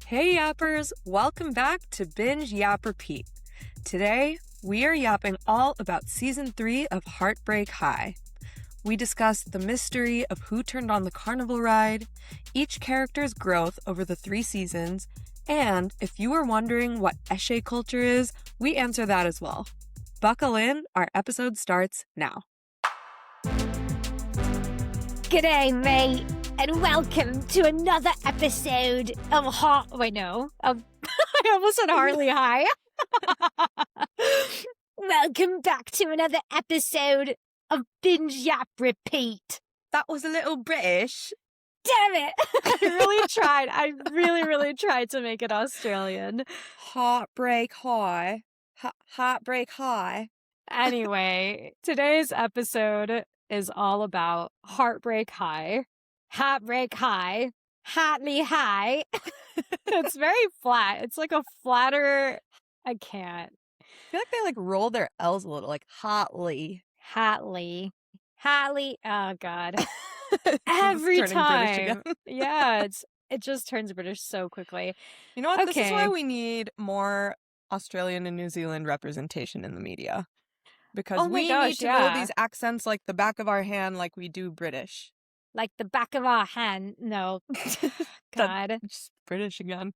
Hey yappers, welcome back to Binge Yap Repeat. Today, we are yapping all about Season 3 of Heartbreak High. We discuss the mystery of who turned on the carnival ride, each character's growth over the 3 seasons, and if you were wondering what esche culture is, we answer that as well. Buckle in, our episode starts now. G'day, mate, and welcome to another episode of I almost said Hartley High. Welcome back to another episode of Binge Yap Repeat. That was a little British. Damn it! I really tried to make it Australian. Heartbreak High. Heartbreak High. Anyway, today's episode is all about Heartbreak High. Heartbreak High. Hartley High. It's very flat. It's like a flatter... I can't. I feel like they roll their L's a little, like Hartley. Hartley. Oh, God. Every time. Yeah, it just turns British so quickly. You know what? Okay. This is why we need more Australian and New Zealand representation in the media. Because we need to know these accents like the back of our hand like we do British. Like the back of our hand. No. God. Just British again.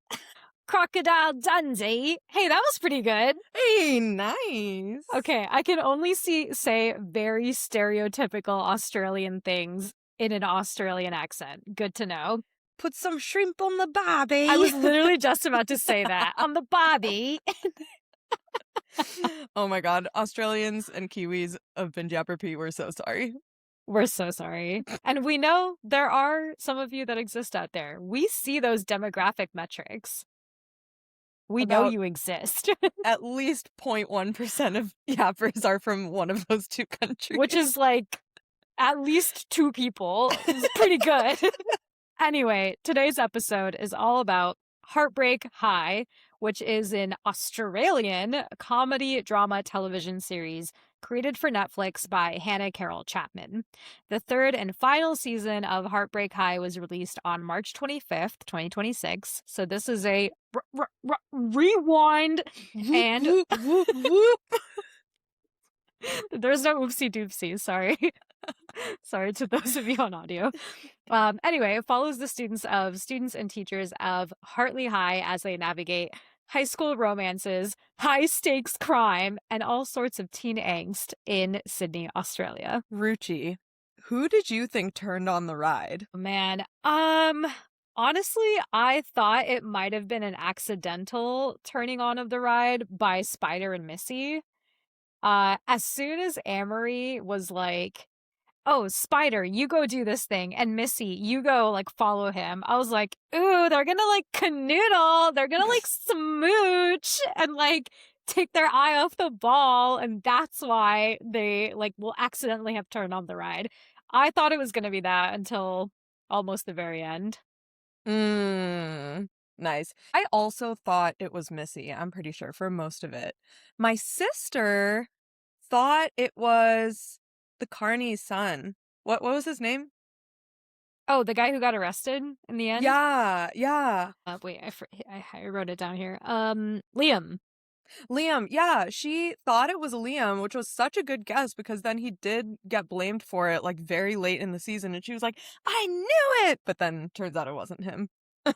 Crocodile Dundee. Hey, that was pretty good. Hey, nice. Okay, I can only say very stereotypical Australian things in an Australian accent. Good to know. Put some shrimp on the barbie. I was literally just about to say that. On the barbie. Oh my God. Australians and Kiwis of Binge Yap Repeat, we're so sorry. We're so sorry. And we know there are some of you that exist out there. We see those demographic metrics. We know you exist. At least 0.1% of yappers are from one of those two countries. Which is like at least 2 people. It's pretty good. Anyway, today's episode is all about Heartbreak High, which is an Australian comedy drama television series created for Netflix by Hannah Carroll Chapman. The 3rd and final season of Heartbreak High was released on March 25th, 2026. So this is a rewind and there's no oopsie doopsie, sorry. Sorry to those of you on audio. Anyway, it follows the students and teachers of Hartley High as they navigate high school romances, high-stakes crime, and all sorts of teen angst in Sydney, Australia. Ruchi, who did you think turned on the ride? Man, honestly, I thought it might have been an accidental turning on of the ride by Spider and Missy. As soon as Amory was like, oh, Spider, you go do this thing, and Missy, you go, follow him. I was like, ooh, they're gonna, canoodle, they're gonna, smooch, and, take their eye off the ball, and that's why they, will accidentally have turned on the ride. I thought it was gonna be that until almost the very end. Nice. I also thought it was Missy, I'm pretty sure, for most of it. My sister thought it was the Carney's son. What was his name? Oh, the guy who got arrested in the end? Yeah. Wait, I wrote it down here. Liam, yeah. She thought it was Liam, which was such a good guess because then he did get blamed for it very late in the season and she was like, I knew it! But then turns out it wasn't him.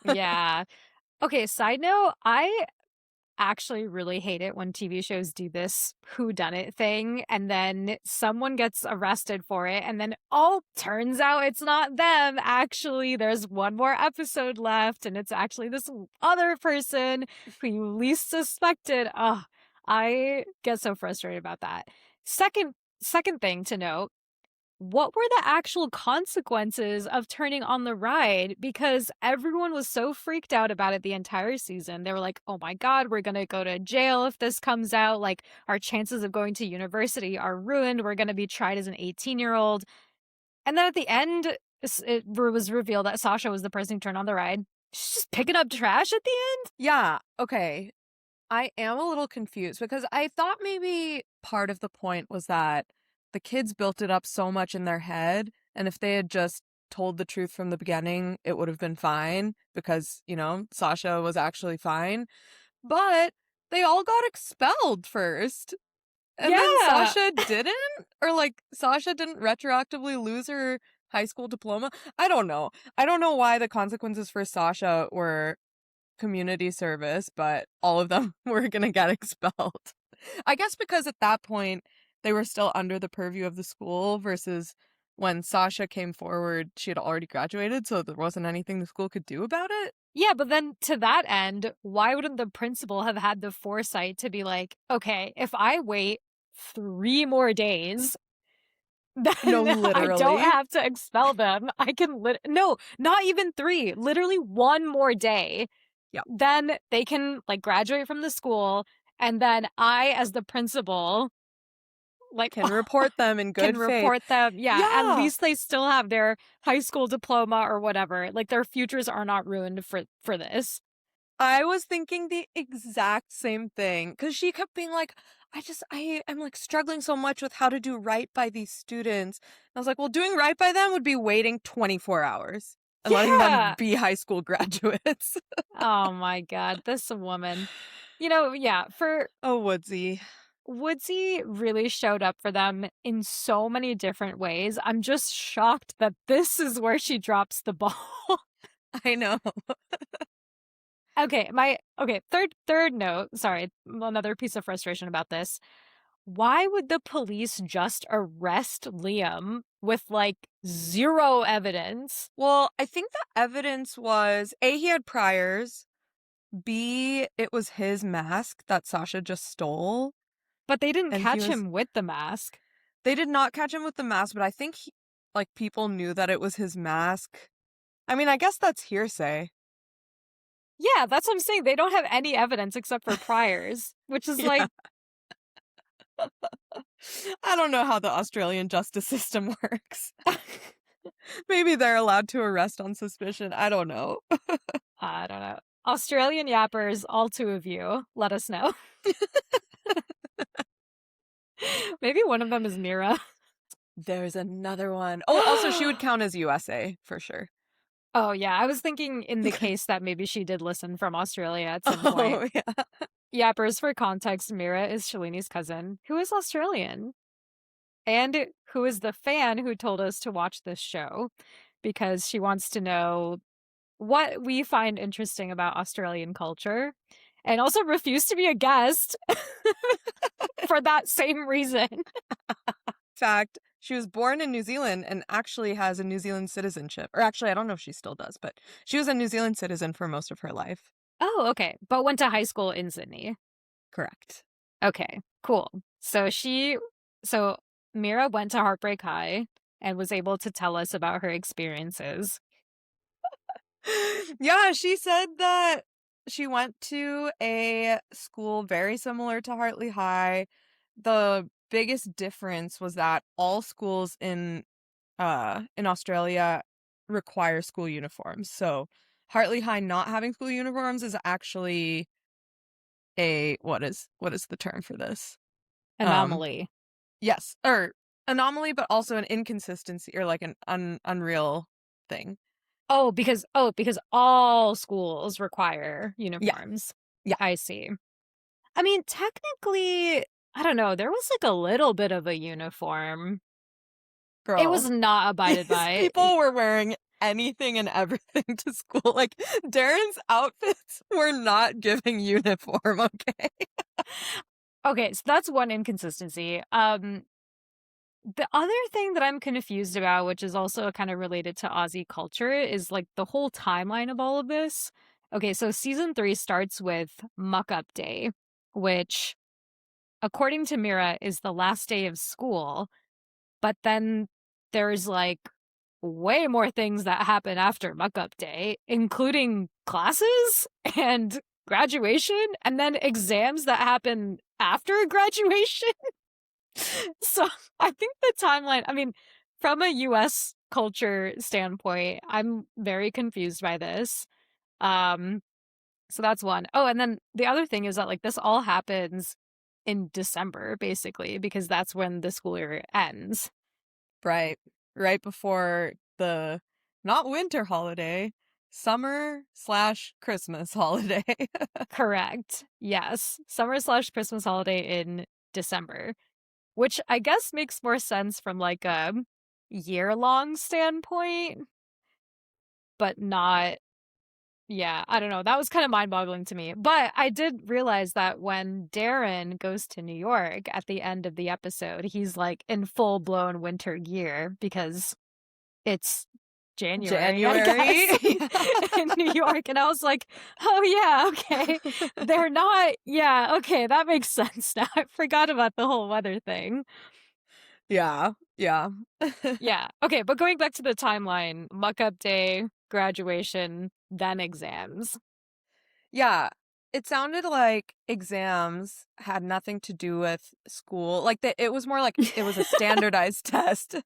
Yeah. Okay, side note, I actually really hate it when TV shows do this whodunit thing and then someone gets arrested for it and then turns out it's not them. Actually, there's one more episode left and it's actually this other person who you least suspected. I get so frustrated about that. Second thing to note, what were the actual consequences of turning on the ride? Because everyone was so freaked out about it the entire season. They were like, oh my God, we're going to go to jail if this comes out. Our chances of going to university are ruined. We're going to be tried as an 18-year-old. And then at the end, it was revealed that Sasha was the person who turned on the ride. She's just picking up trash at the end? Yeah, okay. I am a little confused because I thought maybe part of the point was that the kids built it up so much in their head, and if they had just told the truth from the beginning, it would have been fine because, Sasha was actually fine. But they all got expelled first. And then Yeah. Sasha didn't? Or like Sasha didn't retroactively lose her high school diploma? I don't know. I don't know why the consequences for Sasha were community service, but all of them were gonna get expelled. I guess because at that point they were still under the purview of the school versus when Sasha came forward, she had already graduated, so there wasn't anything the school could do about it. Yeah, but then to that end, why wouldn't the principal have had the foresight to be like, okay, if I wait 3 more days, No, then I don't literally. have to expel them. I can no, not even 3, literally 1 more day. Yeah. Then they can like graduate from the school, and then I, as the principal, like Can report them in can good faith. report them. Yeah, at Yeah. least they still have their high school diploma or whatever. Like their futures are not ruined for this. I was thinking the exact same thing because she kept being like, I am like struggling so much with how to do right by these students. I was like, well, doing right by them would be waiting 24 hours and letting them Yeah. be high school graduates. Oh my God, this woman. Yeah, for Oh, Woodsy. Woodsy really showed up for them in so many different ways. I'm just shocked that this is where she drops the ball. I know. Third note, sorry, another piece of frustration about this. Why would the police just arrest Liam with like zero evidence? Well, I think the evidence was A, he had priors, B, it was his mask that Sasha just stole. But they didn't And catch him with the mask. they did not catch him with the mask, but I think like people knew that it was his mask. I mean, I guess that's hearsay. Yeah, that's what I'm saying. They don't have any evidence except for priors, which is like, Yeah. I don't know how the Australian justice system works. Maybe they're allowed to arrest on suspicion. I don't know. I don't know. Australian yappers, all 2 of you, let us know. Maybe one of them is Mira. There's another one. Oh, also, she would count as USA for sure. Oh, yeah. I was thinking in the case that maybe she did listen from Australia at some point. Oh, yeah. Yappers, for context, Mira is Shalini's cousin, who is Australian, and who is the fan who told us to watch this show because she wants to know what we find interesting about Australian culture and also refused to be a guest for that same reason. Fact, she was born in New Zealand and actually has a New Zealand citizenship. Or actually, I don't know if she still does, but she was a New Zealand citizen for most of her life. Oh, okay. But went to high school in Sydney. Correct. Okay, cool. So Mira went to Heartbreak High and was able to tell us about her experiences. Yeah, she said that she went to a school very similar to Hartley High. The biggest difference was that all schools in Australia require school uniforms. So Hartley High not having school uniforms is actually a what is the term for this? Anomaly. Yes, or anomaly, but also an inconsistency or like an unreal thing. Because all schools require Yeah, uniforms. yeah, I see. I mean, technically, I don't know, there was like a little bit of a uniform. girl. It was not abided These by. people were wearing anything and everything to school. Like Darren's outfits were not giving uniform, okay? Okay, so that's one inconsistency. The other thing that I'm confused about, which is also kind of related to Aussie culture, is like the whole timeline of all of this. Okay, so season 3 starts with Muck Up Day, which, according to Mira, is the last day of school. But then there's like way more things that happen after Muck Up Day, including classes and graduation, and then exams that happen after graduation. So I think the timeline, I mean, from a US culture standpoint, I'm very confused by this. Um, so that's one. Oh, and then the other thing is that like this all happens in December, basically, because that's when the school year ends. Right. Right before the not winter holiday, summer/Christmas holiday. Correct. Yes. Summer/Christmas holiday in December, which I guess makes more sense from like a year-long standpoint, but not. Yeah, I don't know. That was kind of mind-boggling to me. But I did realize that when Darren goes to New York at the end of the episode, he's like in full-blown winter gear because it's January, I January. guess, in New York. And I was like, oh, yeah, okay. They're not. Yeah, okay. That makes sense now. I forgot about the whole weather thing. Yeah. Yeah. Yeah. Okay. But going back to the timeline, muck-up day, graduation, then exams. Yeah. It sounded like exams had nothing to do with school. Like it was more like it was a standardized test,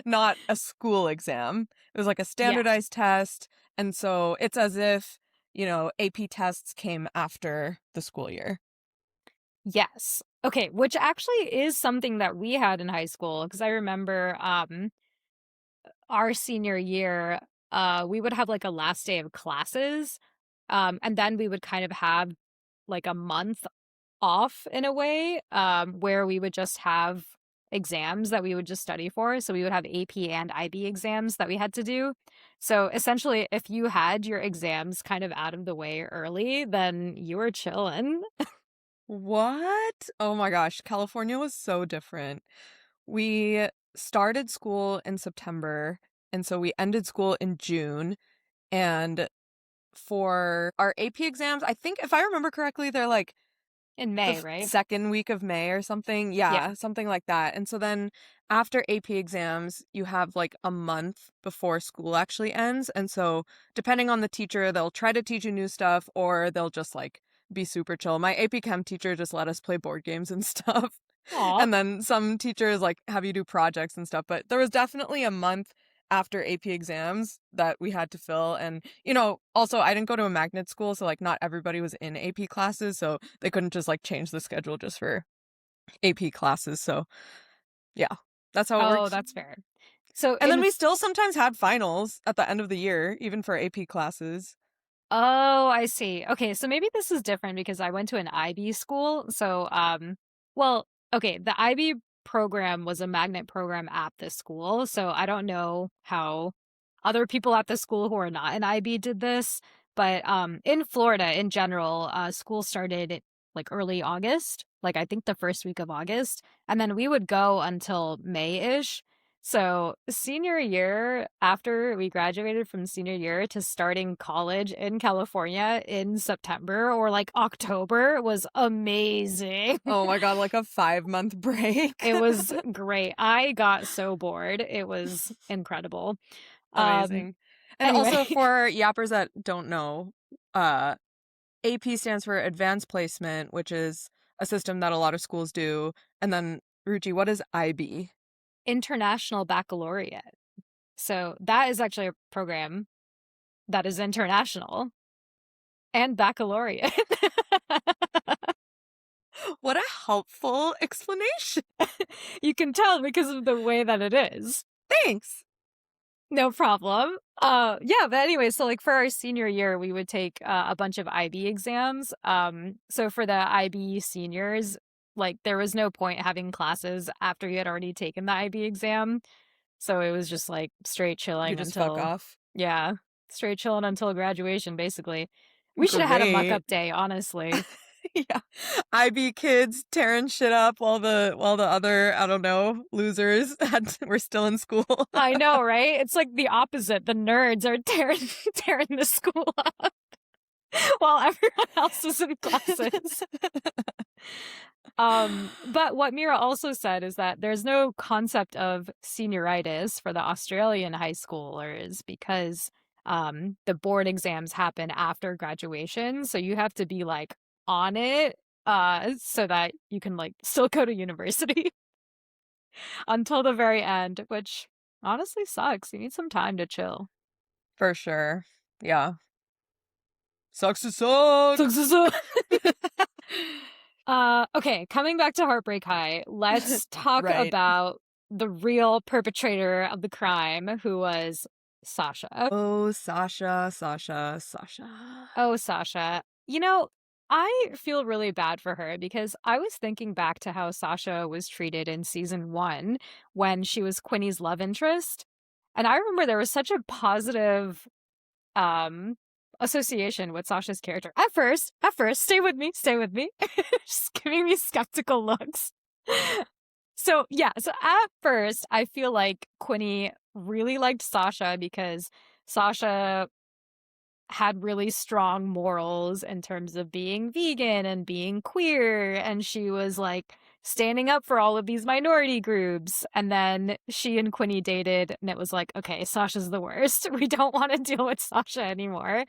not a school exam. It was like a Yeah. standardized test. And so it's as if, AP tests came after the school year. Yes. Okay, which actually is something that we had in high school because I remember our senior year, we would have like a last day of classes, and then we would kind of have like a month off in a way, where we would just have exams that we would just study for. So we would have AP and IB exams that we had to do. So essentially, if you had your exams kind of out of the way early, then you were chilling. What? Oh my gosh, California was so different. We started school in September, and so we ended school in June. And for our AP exams, I think if I remember correctly, they're like In the May, right? second week of May or something. Yeah. Yeah, something like that. And so then after AP exams, you have like a month before school actually ends. And so depending on the teacher, they'll try to teach you new stuff or they'll just like be super chill. My AP Chem teacher just let us play board games and stuff. Aw. And then some teachers like have you do projects and stuff. But there was definitely a month after AP exams that we had to fill. And, also I didn't go to a magnet school, so like not everybody was in AP classes, so they couldn't just like change the schedule just for AP classes. So yeah, that's how it Oh, worked. that's fair. So And then in we still sometimes had finals at the end of the year, even for AP classes. Oh, I see. Okay, so maybe this is different because I went to an IB school. So, well, okay, the IB program was a magnet program at the school. So I don't know how other people at the school who are not in IB did this, but in Florida in general, school started like early August, like I think the first week of August, and then we would go until May-ish. So, senior year, after we graduated from senior year to starting college in California in September or like October was amazing. Oh my God, like a 5-month break. It was great. I got so bored. It was incredible. Um, Amazing. And anyway, also for yappers that don't know, AP stands for Advanced Placement, which is a system that a lot of schools do. And then, Ruchi, what is IB? International Baccalaureate. So, that is actually a program that is international and baccalaureate. What a helpful explanation. You can tell because of the way that it is. Thanks. No problem. Yeah, but anyway, so like for our senior year, we would take a bunch of IB exams. So for the IB seniors, like there was no point having classes after you had already taken the IB exam. So it was just like straight You chilling just fuck until, off. yeah, straight chilling until graduation, basically. We should have had a muck Great. up day, honestly. Yeah. IB kids tearing shit up while the other, I don't know, losers were still in school. I know, right? It's like the opposite. The nerds are tearing the school up while everyone else is in classes. But what Mira also said is that there's no concept of senioritis for the Australian high schoolers because the board exams happen after graduation. So you have to be like on it so that you can like still go to university until the very end, which honestly sucks. You need some time to chill. For sure. Yeah. Sucks to suck. Okay, coming back to Heartbreak High, let's talk Right. about the real perpetrator of the crime, who was Sasha. Oh, Sasha, Sasha, Sasha. Oh, Sasha. I feel really bad for her because I was thinking back to how Sasha was treated in season 1 when she was Quinny's love interest. And I remember there was such a positive um association with Sasha's character. At first, stay with me. Just giving me skeptical looks. So at first I feel like Quinny really liked Sasha because Sasha had really strong morals in terms of being vegan and being queer, and she was like standing up for all of these minority groups. And then she and Quinny dated, and it was like, okay, Sasha's the worst. We don't want to deal with Sasha anymore.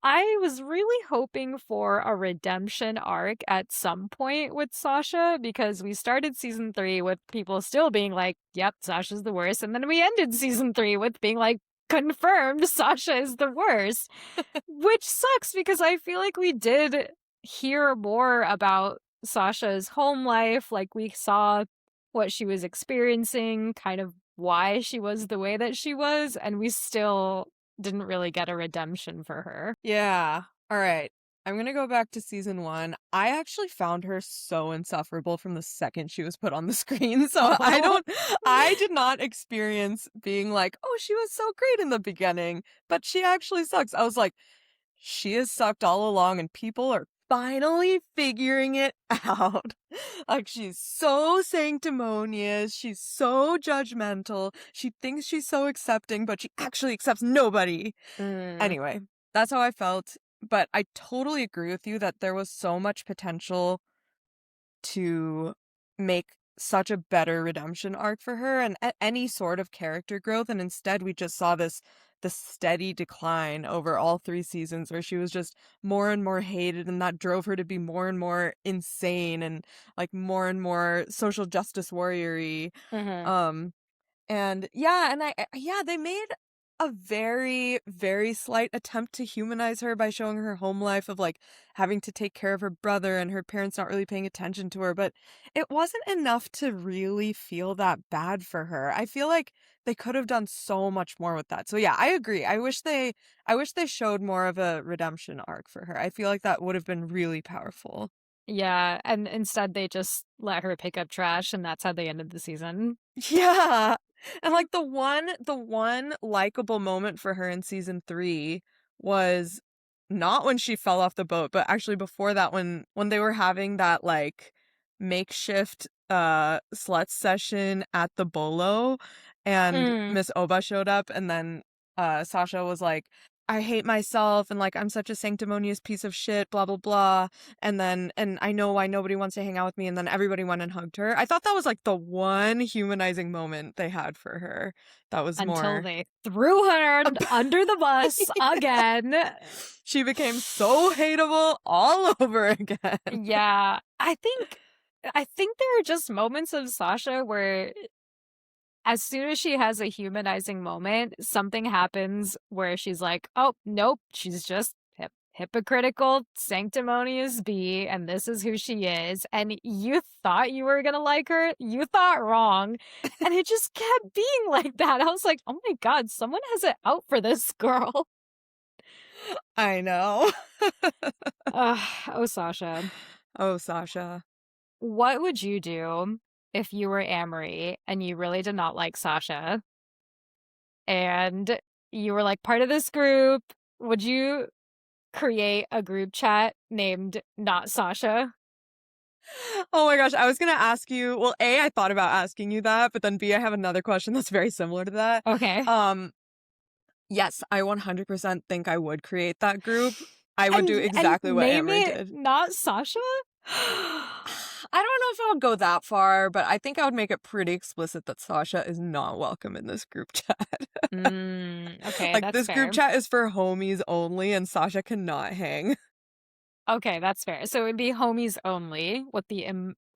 I was really hoping for a redemption arc at some point with Sasha because we started season 3 with people still being like, yep, Sasha's the worst. And then we ended season 3 with being like, confirmed Sasha is the worst, which sucks because I feel like we did hear more about Sasha's home life. Like we saw what she was experiencing, kind of why she was the way that she was, and we still didn't really get a redemption for her. Yeah. All right. I'm gonna go back to season 1. I actually found her so insufferable from the second she was put on the screen. So I did not experience being like, oh, she was so great in the beginning, but she actually sucks. I was like, she has sucked all along and people are finally figuring it out. Like, she's so sanctimonious. She's so judgmental. She thinks she's so accepting, but she actually accepts nobody. Mm. Anyway, that's how I felt. But I totally agree with you that there was so much potential to make such a better redemption arc for her and any sort of character growth. And instead, we just saw this steady decline over all 3 seasons where she was just more and more hated, and that drove her to be more and more insane and like more and more social justice warrior-y. Mhm. Um, and yeah, they made a very, very slight attempt to humanize her by showing her home life of like having to take care of her brother and her parents not really paying attention to her, but it wasn't enough to really feel that bad for her. I feel like they could have done so much more with that. So yeah, I agree. I wish they showed more of a redemption arc for her. I feel like that would have been really powerful. Yeah, and instead they just let her pick up trash, and that's how they ended the season. Yeah. And like the one likable moment for her in season 3 was not when she fell off the boat, but actually before that when they were having that like makeshift slut session at the bolo and Mm. Miss Oba showed up and then Sasha was like, I hate myself and like I'm such a sanctimonious piece of shit, blah blah blah. And I know why nobody wants to hang out with me, and then everybody went and hugged her. I thought that was like the one humanizing moment they had for her. That was Until more they threw her under the bus again. she became so hateable all over again. Yeah, I think there are just moments of Sasha where as soon as she has a humanizing moment, something happens where she's like, "Oh, nope, she's just hypocritical, sanctimonious bee, and this is who she is." And you thought you were gonna like her, you thought wrong, and it just kept being like that. I was like, "Oh my god, someone has it out for this girl." I know. Oh, Sasha. Oh, Sasha. What would you do if you were Amory and you really did not like Sasha and you were like part of this group? Would you create a group chat named Not Sasha? Oh my gosh, I was gonna ask you. Well, A, I thought about asking you that, but then B, I have another question that's very similar to that. Okay. Um, yes, I 100% think I would create that group. I would do And exactly what name Amory it did. Not Sasha? I don't know if I would go that far, but I think I would make it pretty explicit that Sasha is not welcome in this group chat. Okay, Like, that's this group fair. chat is for homies only, and Sasha cannot hang. Okay, that's fair. So it'd be homies only with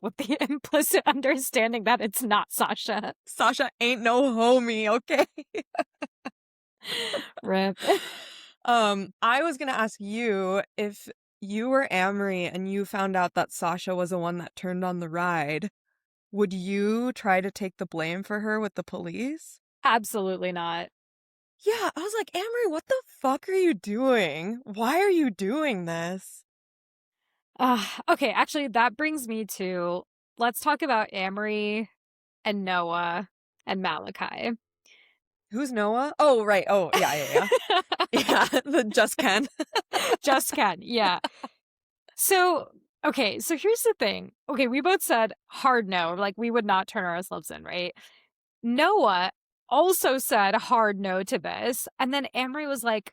with the implicit understanding that it's not Sasha. Sasha ain't no homie, okay? Rip. I was gonna ask you if you were Amory and you found out that Sasha was the one that turned on the ride, would you try to take the blame for her with the police? Absolutely not. Yeah, I was like, Amory, what the fuck are you doing? Why are you doing this? Okay, actually, that brings me to let's talk about Amory and Noah and Malachi. Who's Noah? Oh, right. Oh, yeah, yeah, yeah. Yeah, the just Ken. Just Ken, yeah. So, okay, so here's the thing. Okay, we both said hard no, like we would not turn ourselves in, right? Noah also said hard no to this. And then Amory was like,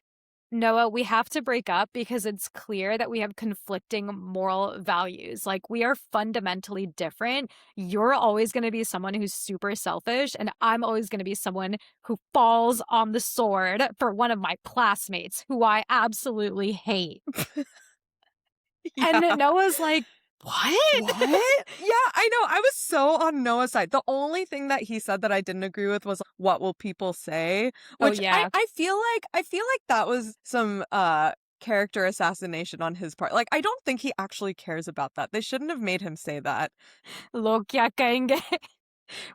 Noah, we have to break up because it's clear that we have conflicting moral values. Like, we are fundamentally different. You're always going to be someone who's super selfish, and I'm always going to be someone who falls on the sword for one of my classmates who I absolutely hate. And Yeah. Noah's like, what? What? Yeah, I know. I was so on Noah's side. The only thing that he said that I didn't agree with was what will people say? Oh, Which yeah. I feel like that was some character assassination on his part. Like I don't think he actually cares about that. They shouldn't have made him say that. Log kya kahenge?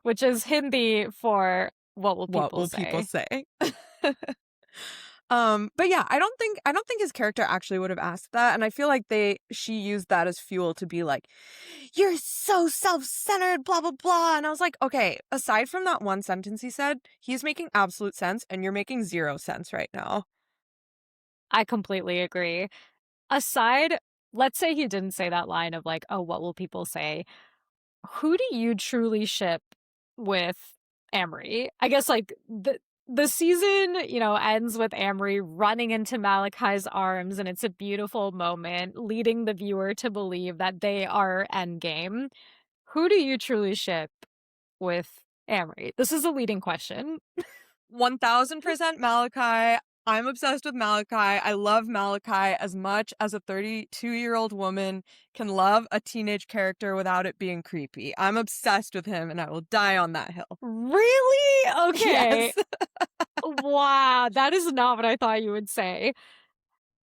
Which is Hindi for what will What people will people say? say? But yeah, I don't think his character actually would have asked that, and I feel like she used that as fuel to be like, "You're so self-centered, blah blah blah." And I was like, "Okay, aside from that one sentence he said, he's making absolute sense and you're making zero sense right now." I completely agree. Aside, let's say he didn't say that line of like, oh, what will people say? Who do you truly ship with Amory? I guess like the season, ends with Amory running into Malachi's arms, and it's a beautiful moment, leading the viewer to believe that they are endgame. Who do you truly ship with Amory? This is a leading question. 1000% Malachi. I'm obsessed with Malachi. I love Malachi as much as a 32-year-old woman can love a teenage character without it being creepy. I'm obsessed with him and I will die on that hill. Really? Okay. Yes. Wow, that is not what I thought you would say.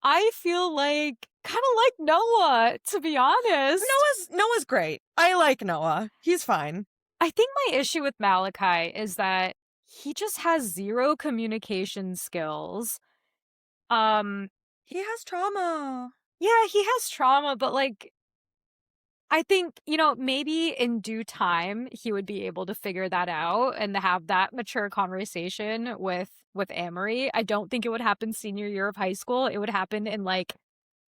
I feel like kind of like Noah, to be honest. Noah's great. I like Noah. He's fine. I think my issue with Malachi is that he just has zero communication skills. Um, He has trauma. yeah, he has trauma, but like I think, maybe in due time he would be able to figure that out and have that mature conversation with Amory. I don't think it would happen senior year of high school. It would happen in like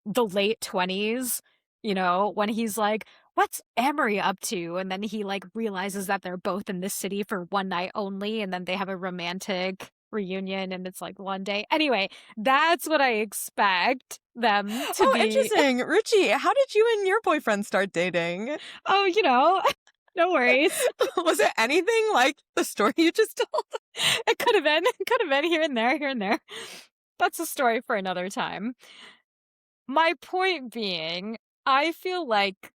the late 20s, when he's like, what's Amory up to? And then he like realizes that they're both in this city for one night only, and then they have a romantic reunion and it's like one day. Anyway, that's what I expect them to Oh, be. interesting. Richie, how did you and your boyfriend start dating? Oh, no worries. Was it anything like the story you just told? It could have been here and there, here and there. That's a story for another time. My point being, I feel like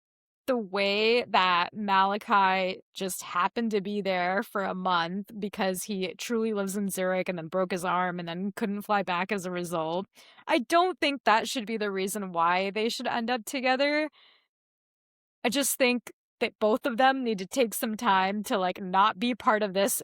the way that Malachi just happened to be there for a month because he truly lives in Zurich and then broke his arm and then couldn't fly back as a result, I don't think that should be the reason why they should end up together. I just think that both of them need to take some time to like not be part of this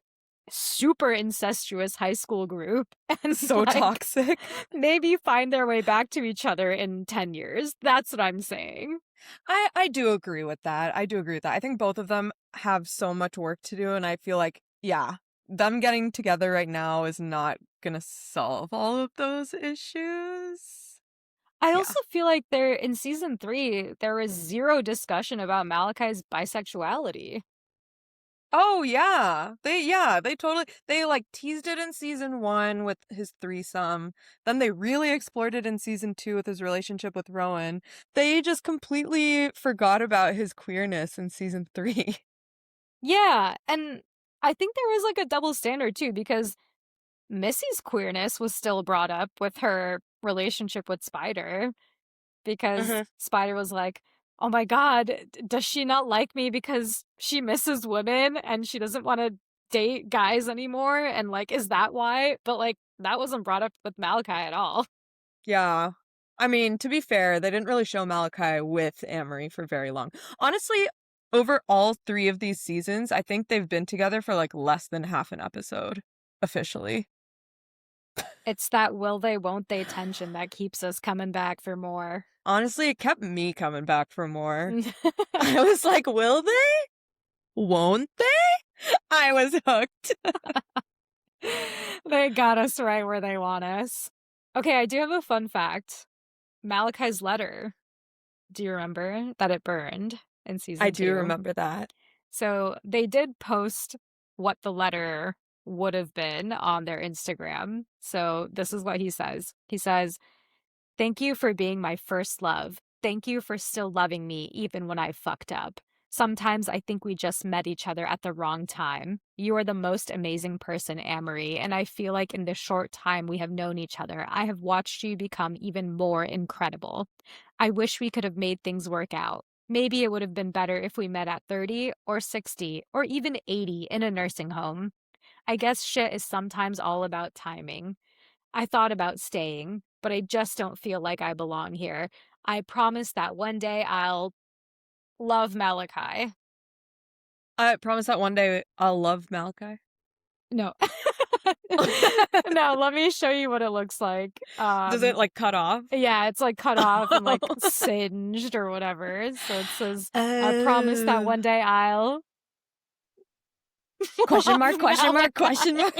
super incestuous high school group and So like toxic. maybe find their way back to each other in 10 years. That's what I'm saying. I do agree with that. I do agree with that. I think both of them have so much work to do, and I feel like, yeah, them getting together right now is not gonna solve all of those issues. I Yeah. also feel like there in season 3 there was zero discussion about Malachi's bisexuality. Oh they totally they like teased it in season 1 with his threesome. Then they really explored it in season 2 with his relationship with Rowan. They just completely forgot about his queerness in season 3. Yeah, and I think there was like a double standard too because Missy's queerness was still brought up with her relationship with Spider because Mhm. Spider was like, "Oh my god, does she not like me because she misses women and she doesn't want to date guys anymore?" And like, is that why? But like, that wasn't brought up with Malachi at all. Yeah. I mean, to be fair, they didn't really show Malachi with Amory for very long. Honestly, over all 3 of these seasons, I think they've been together for like less than half an episode officially. It's that will they, won't they tension that keeps us coming back for more. Honestly, it kept me coming back for more. I was like, will they? Won't they? I was hooked. They got us right where they want us. Okay, I do have a fun fact. Malachi's letter. Do you remember that it burned in season I do 2? remember that. So they did post what the letter would have been on their Instagram. So this is what he says. He says, "Thank you for being my first love. Thank you for still loving me even when I fucked up. Sometimes I think we just met each other at the wrong time. You are the most amazing person, Amory, and I feel like in the short time we have known each other, I have watched you become even more incredible. I wish we could have made things work out. Maybe it would have been better if we met at 30 or 60 or even 80 in a nursing home. I guess shit is sometimes all about timing. I thought about staying, but I just don't feel like I belong here. I promise that one day I'll love Malachi." I promise that one day I'll love Malachi. No. No, let me show you what it looks like. Does it like cut off? Yeah, it's like cut off and like singed or whatever. So it says, "I promise that one day I'll Question mark, love question mark, Malachi." question mark.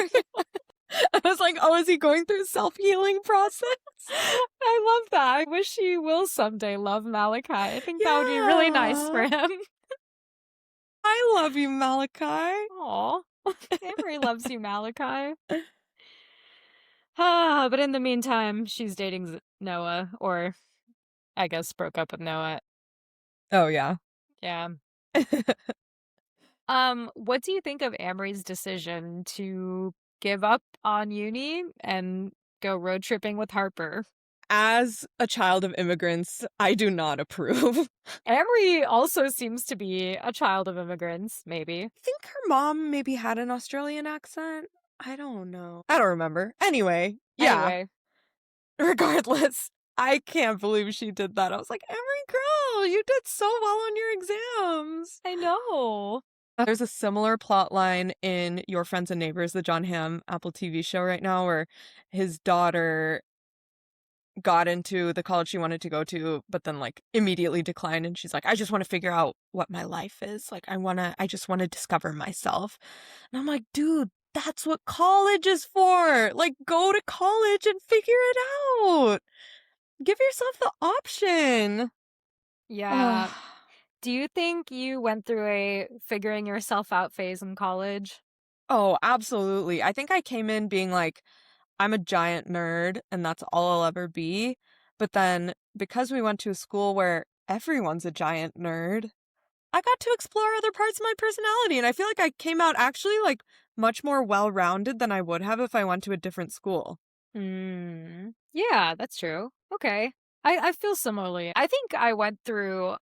I was like, oh, is he going through self-healing process? I love that. I wish he will someday love Malachi. I think that would be really nice for him. I love you, Malachi. Aw. Amory loves you, Malachi. But in the meantime, she's dating Noah, or I guess broke up with Noah. Oh, yeah. Yeah. What do you think of Amory's decision to give up on uni and go road tripping with Harper? As a child of immigrants, I do not approve. Amory also seems to be a child of immigrants, maybe. I think her mom maybe had an Australian accent. I don't know. I don't remember. Anyway, yeah. Anyway, Regardless, I can't believe she did that. I was like, Emery girl, you did so well on your exams. I know. There's a similar plot line in Your Friends and Neighbors, the John Hamm Apple TV show right now, where his daughter got into the college she wanted to go to, but then like immediately declined. And she's like, I just want to figure out what my life is. Like, I just want to discover myself. And I'm like, dude, that's what college is for. Like, go to college and figure it out. Give yourself the option. Yeah. Do you think you went through a figuring yourself out phase in college? Oh, absolutely. I think I came in being like, I'm a giant nerd and that's all I'll ever be. But then because we went to a school where everyone's a giant nerd, I got to explore other parts of my personality. And I feel like I came out actually like much more well-rounded than I would have if I went to a different school. Yeah, that's true. Okay. I feel similarly. I think I went through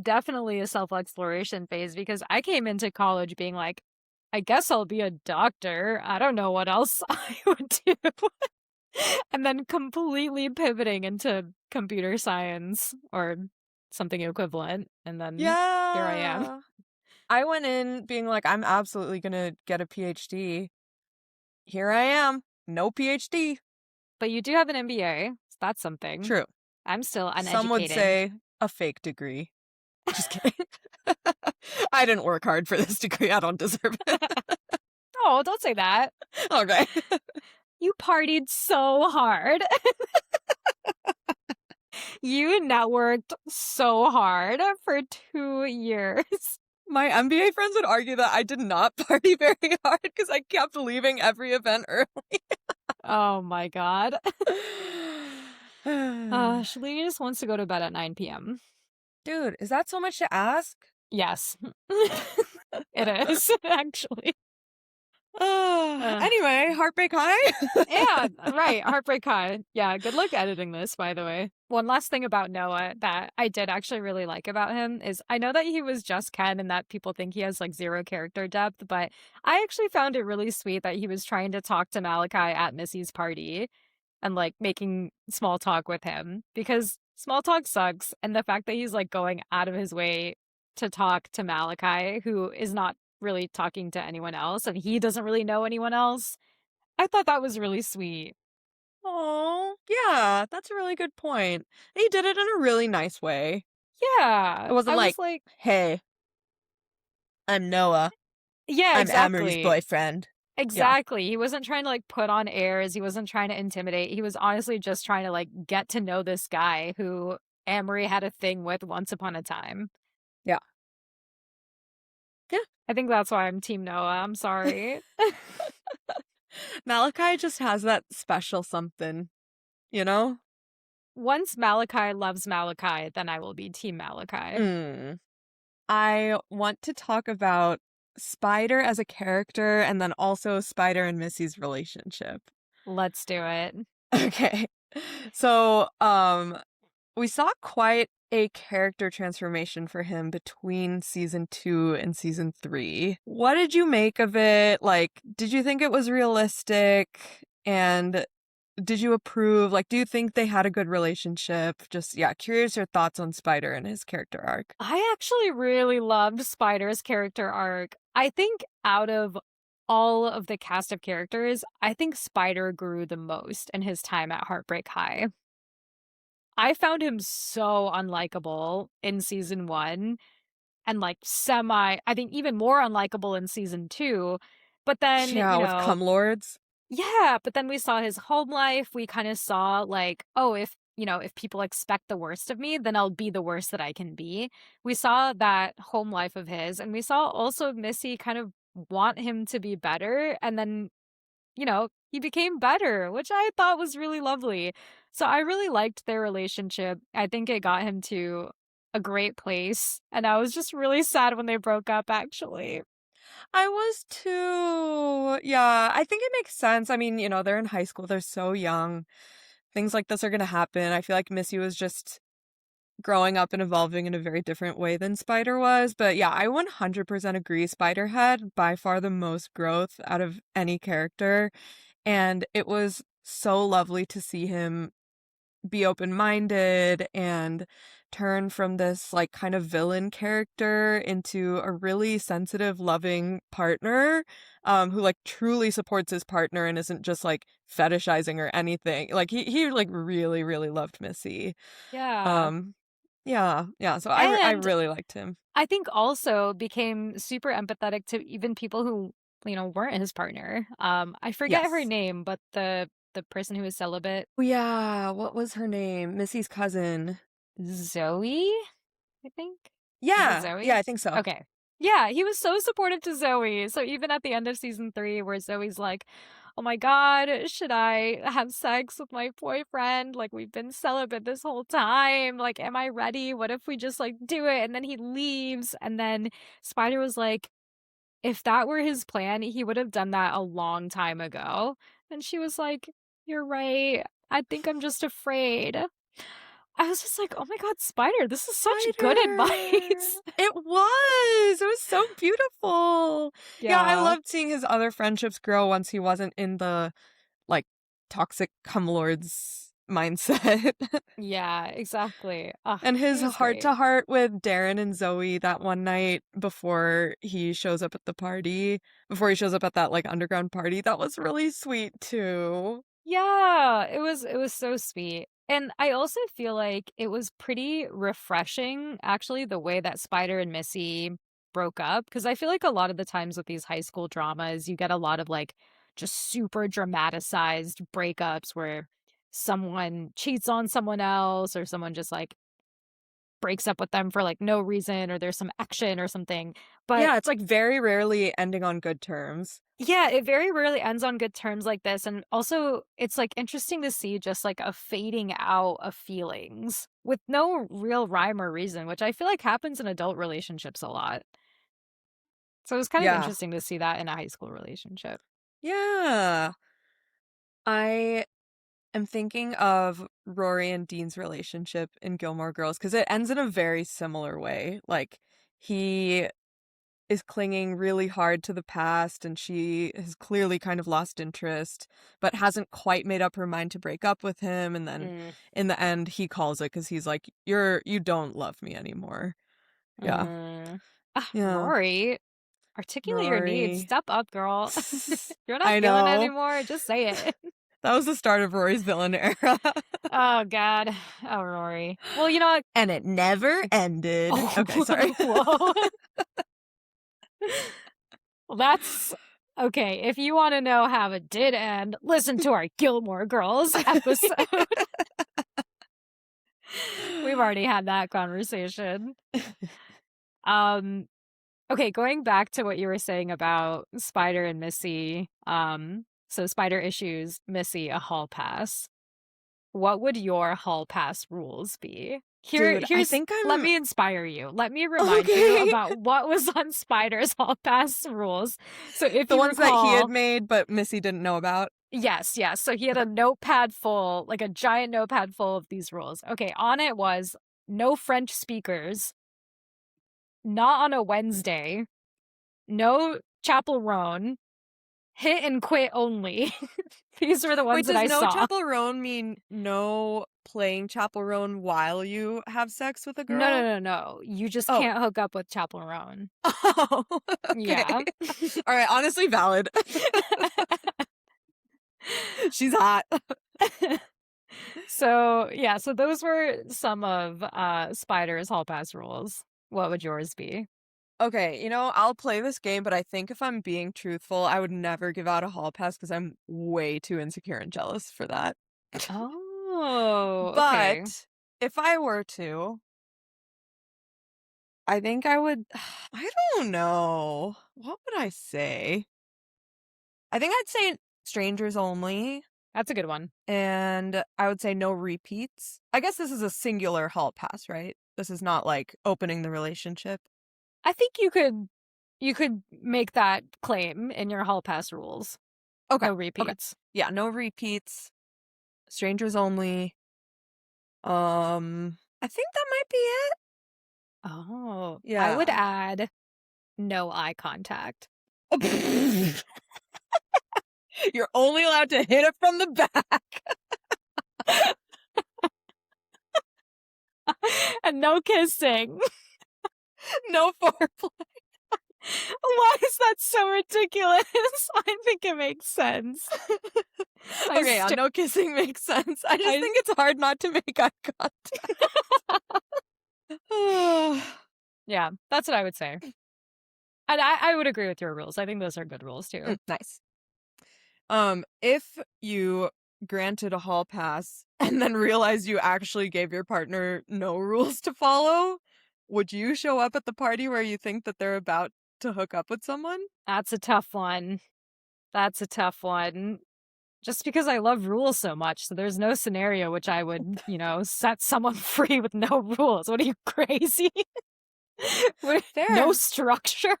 definitely a self-exploration phase because I came into college being like, I guess I'll be a doctor. I don't know what else I would do. And then completely pivoting into computer science or something equivalent. And then here I am. I went in being like, I'm absolutely going to get a PhD. Here I am. No PhD. But you do have an MBA. So that's something. True. I'm still uneducated. Some would say a fake degree. Just kidding. I didn't work hard for this degree. I don't deserve it. Oh, don't say that. Okay. You partied so hard. You networked so hard for 2 years. My MBA friends would argue that I did not party very hard because I kept leaving every event early. Oh my god. Shalini just wants to go to bed at 9 p.m. Dude, is that so much to ask? Yes. It is, actually. Anyway, Heartbreak High? Yeah, right. Heartbreak High. Yeah, good luck editing this, by the way. One last thing about Noah that I did actually really like about him is I know that he was just Ken and that people think he has like zero character depth, but I actually found it really sweet that he was trying to talk to Malachi at Missy's party and like making small talk with him because small talk sucks. And the fact that he's like going out of his way to talk to Malachi, who is not really talking to anyone else and he doesn't really know anyone else. I thought that was really sweet. Oh, yeah, that's a really good point. He did it in a really nice way. It Yeah, wasn't I like, was like, "Hey, I'm Noah. yeah, I'm Amory's exactly. boyfriend." Yeah. Exactly. He wasn't trying to like put on airs. He wasn't trying to intimidate. He was honestly just trying to like get to know this guy who Amory had a thing with once upon a time. Yeah. Yeah. I think that's why I'm Team Noah. I'm sorry. Malachi just has that special something, you know? Once Malachi loves Malachi, then I will be Team Malachi. Mm. I want to talk about Spider as a character and then also Spider and Missy's relationship. Let's do it. Okay. So, we saw quite a character transformation for him between season 2 and season 3. What did you make of it? Like, did you think it was realistic? And did you approve? Like, do you think they had a good relationship? Just, yeah, curious your thoughts on Spider and his character arc. I actually really loved Spider's character arc. I think out of all of the cast of characters, I think Spider grew the most in his time at Heartbreak High. I found him so unlikable in season 1 and like I think even more unlikable in season 2. But then, Yeah, with Cum Lords. yeah, but then we saw his home life. We kind of saw like, oh, if people expect the worst of me, then I'll be the worst that I can be. We saw that home life of his, and we saw also Missy kind of want him to be better, and then, he became better, which I thought was really lovely. So I really liked their relationship. I think it got him to a great place, and I was just really sad when they broke up actually. I was too. Yeah, I think it makes sense. I mean, they're in high school, they're so young. Things like this are going to happen. I feel like Missy was just growing up and evolving in a very different way than Spider was. But yeah, I 100% agree. Spider had by far the most growth out of any character. And it was so lovely to see him be open-minded and turn from this like kind of villain character into a really sensitive, loving partner, who like truly supports his partner and isn't just like fetishizing or anything. Like he like really, really loved Missy. Yeah. Um, yeah, yeah. So I And really liked him. I think also became super empathetic to even people who, weren't his partner. I forget her Yes. name, but the person who was celibate, Oh yeah, what was her name? Missy's cousin. Zoe, I think. Is it Yeah, yeah, Zoe? I think so. Okay. Yeah, he was so supportive to Zoe. So even at the end of season 3 where Zoe's like, "Oh my god, should I have sex with my boyfriend? Like we've been celibate this whole time. Like am I ready? What if we just like do it?" And then he leaves and then Spider was like, if that were his plan, he would have done that a long time ago. And she was like, "You're right. I think I'm just afraid." I was just like, "Oh my god, Spider, this is such good Spider! advice." It was! It was so beautiful! Yeah, I Yeah. loved seeing his other friendships grow once he wasn't in the, like, toxic cumlords mindset. Yeah, exactly. Ugh, And he his was great. heart-to-heart with Darren and Zoe that one night before he shows up at the party, before he shows up at that, like, underground party, that was really sweet too. Yeah, it was so sweet. And I also feel like it was pretty refreshing, actually, the way that Spider and Missy broke up. Because I feel like a lot of the times with these high school dramas, you get a lot of like just super dramatized breakups where someone cheats on someone else or someone just like breaks up with them for like no reason or there's some action or something. But Yeah, it's, like, very rarely ending on good terms. yeah, it very rarely ends on good terms like this, and also, it's, like, interesting to see just, like, a fading out of feelings with no real rhyme or reason, which I feel like happens in adult relationships a lot. So, it was kind of Yeah. interesting to see that in a high school relationship. Yeah. I am thinking of Rory and Dean's relationship in Gilmore Girls because it ends in a very similar way. Like, he is clinging really hard to the past, and she has clearly kind of lost interest, but hasn't quite made up her mind to break up with him. And then Mm, in the end, he calls it because he's like, you don't love me anymore. Yeah. mm. Yeah. Rory, articulate your needs. Rory. Step up, girl. You're not I feeling it know. anymore, just say it. That was the start of Rory's villain era. Oh, God. Oh, Rory. Well, you know what? And it never ended. Oh, Okay, sorry. Whoa. Well, that's okay. If you want to know how it did end, listen to our Gilmore Girls episode. We've already had that conversation. Okay, going back to what you were saying about Spider and Missy. So Spider issues Missy a hall pass. What would your hall pass rules be? Dude, Here's let me inspire you. Let me remind you about what was on Spider's hall pass rules. So if the you ones recall, that he had made but Missy didn't know about. Yes. So he had a notepad full, like a giant notepad full of these rules. Okay, on it was no French speakers, not on a Wednesday, no Chapel Roan, hit and quit only. These were the ones that I saw. Does no Chapel Roan mean no playing Chapel Roan while you have sex with a girl? No. You just can't hook up with Chapel Roan. Oh, okay. Yeah. All right, honestly valid. She's hot. So those were some of Spider's hall pass rules. What would yours be? Okay, I'll play this game, but I think if I'm being truthful, I would never give out a hall pass because I'm way too insecure and jealous for that. Oh, but okay. if I were to, I think I would. I don't know. What would I say? I think I'd say strangers only. That's a good one. And I would say no repeats. I guess this is a singular hall pass, right? This is not like opening the relationship. I think you could make that claim in your hall pass rules. Okay. No repeats. Okay. Yeah, no repeats. Strangers only. I think that might be it. Oh. Yeah. I would add no eye contact. You're only allowed to hit it from the back. And no kissing. No foreplay. Why is that so ridiculous? I think it makes sense. Okay, no kissing makes sense. I just think it's hard not to make eye contact. Yeah, that's what I would say. And I would agree with your rules. I think those are good rules too. Nice. If you granted a hall pass and then realized you actually gave your partner no rules to follow, would you show up at the party where you think that they're about to hook up with someone? That's a tough one. Just because I love rules so much, so there's no scenario which I would, set someone free with no rules. What are you, crazy? Fair. No structure?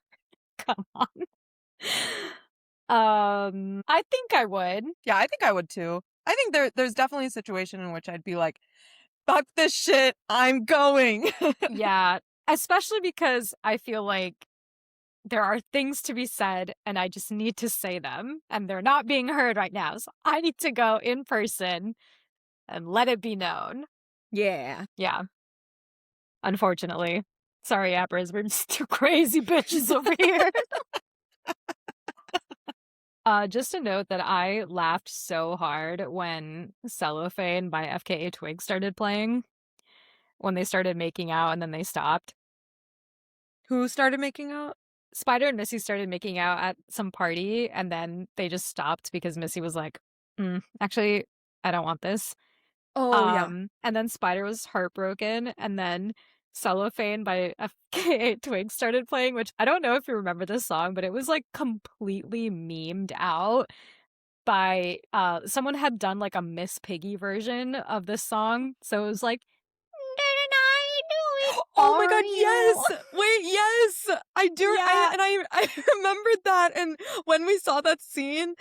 Come on. I think I would. Yeah, I think I would too. I think there's definitely a situation in which I'd be like, fuck this shit, I'm going. Yeah, especially because I feel like there are things to be said and I just need to say them and they're not being heard right now. So I need to go in person and let it be known. Yeah. Yeah. Unfortunately. Sorry, Appers, we're just two crazy bitches over here. Just a note that I laughed so hard when Cellophane by FKA Twigs started playing. When they started making out and then they stopped. Who started making out? Spider and Missy started making out at some party and then they just stopped because Missy was like, actually, I don't want this. Oh, yeah. And then Spider was heartbroken and then Cellophane by FKA Twigs started playing, which I don't know if you remember this song, but it was like completely memed out by someone had done like a Miss Piggy version of this song. So it was like, oh my god, yes! Wait, yes! I do, Yeah. I remembered that, and when we saw that scene,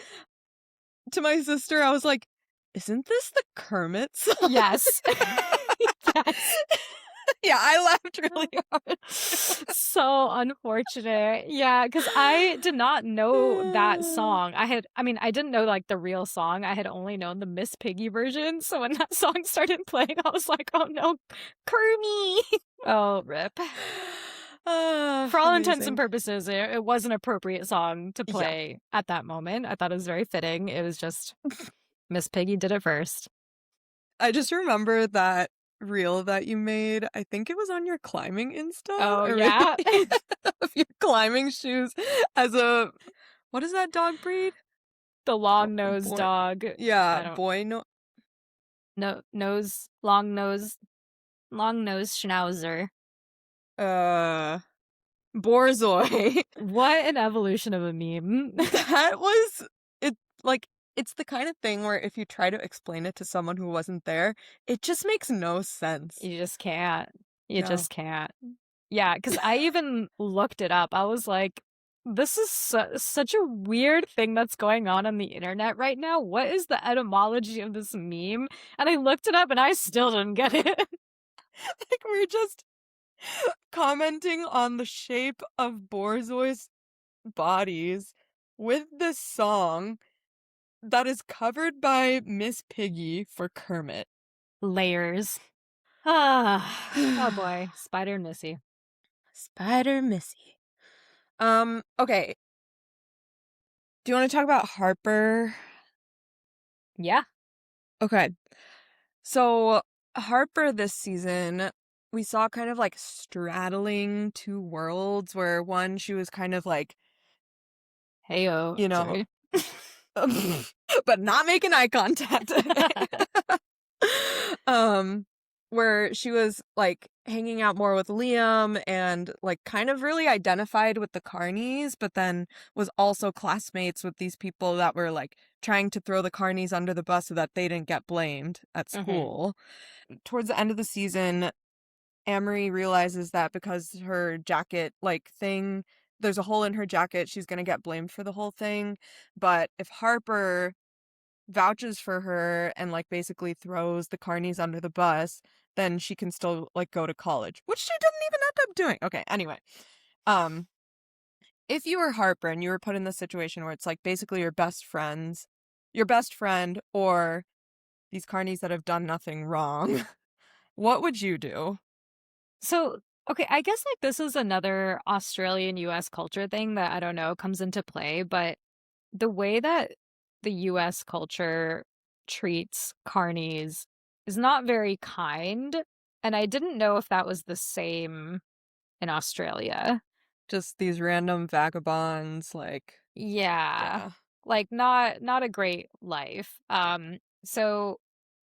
to my sister, I was like, isn't this the Kermit song? Yes. Yes. Yeah, I laughed really hard. So unfortunate. Yeah, because I did not know that song. I didn't know like the real song. I had only known the Miss Piggy version. So when that song started playing, I was like, oh no, Kermie. Oh, rip. For all intents and purposes, it was an appropriate song to play at that moment. I thought it was very fitting. It was just Miss Piggy did it first. I just remember that reel that you made. I think it was on your climbing Insta Oh, or maybe yeah? of your climbing shoes as a what is that dog breed? The Bo long-nosed boy dog. yeah, I don't boy no no nose long nose schnauzer. uh, Borzoi. What an evolution of a meme. That was it like, it's the kind of thing where if you try to explain it to someone who wasn't there, it just makes no sense. You just can't. You No. just can't. Yeah, because I even looked it up. I was like, this is such a weird thing that's going on the internet right now. What is the etymology of this meme? And I looked it up and I still didn't get it. Like, we're just commenting on the shape of Borzoi's bodies with this song that is covered by Miss Piggy for Kermit. Layers. Ah, oh boy. Spider Missy. Spider Missy. Okay. Do you want to talk about Harper? Yeah. Okay. So, Harper this season, we saw kind of like straddling two worlds where one, she was kind of like, Heyo. you know, Sorry. but not making eye contact. um, where she was like hanging out more with Liam and like kind of really identified with the Carnies, but then was also classmates with these people that were like trying to throw the Carnies under the bus so that they didn't get blamed at Hmm. school. Towards the end of the season, Amory realizes that because her jacket like thing, there's a hole in her jacket, she's gonna get blamed for the whole thing. But if Harper vouches for her and like basically throws the Carnies under the bus, then she can still like go to college, which she didn't even end up doing. Okay, anyway. Um, if you were Harper and you were put in this situation where it's like basically your best friend or these Carnies that have done nothing wrong, what would you do? So, okay, I guess like this is another Australian US culture thing that I don't know comes into play, but the way that the US culture treats carnies is not very kind. And I didn't know if that was the same in Australia. Just these random vagabonds, like, Yeah. yeah. Like not a great life. So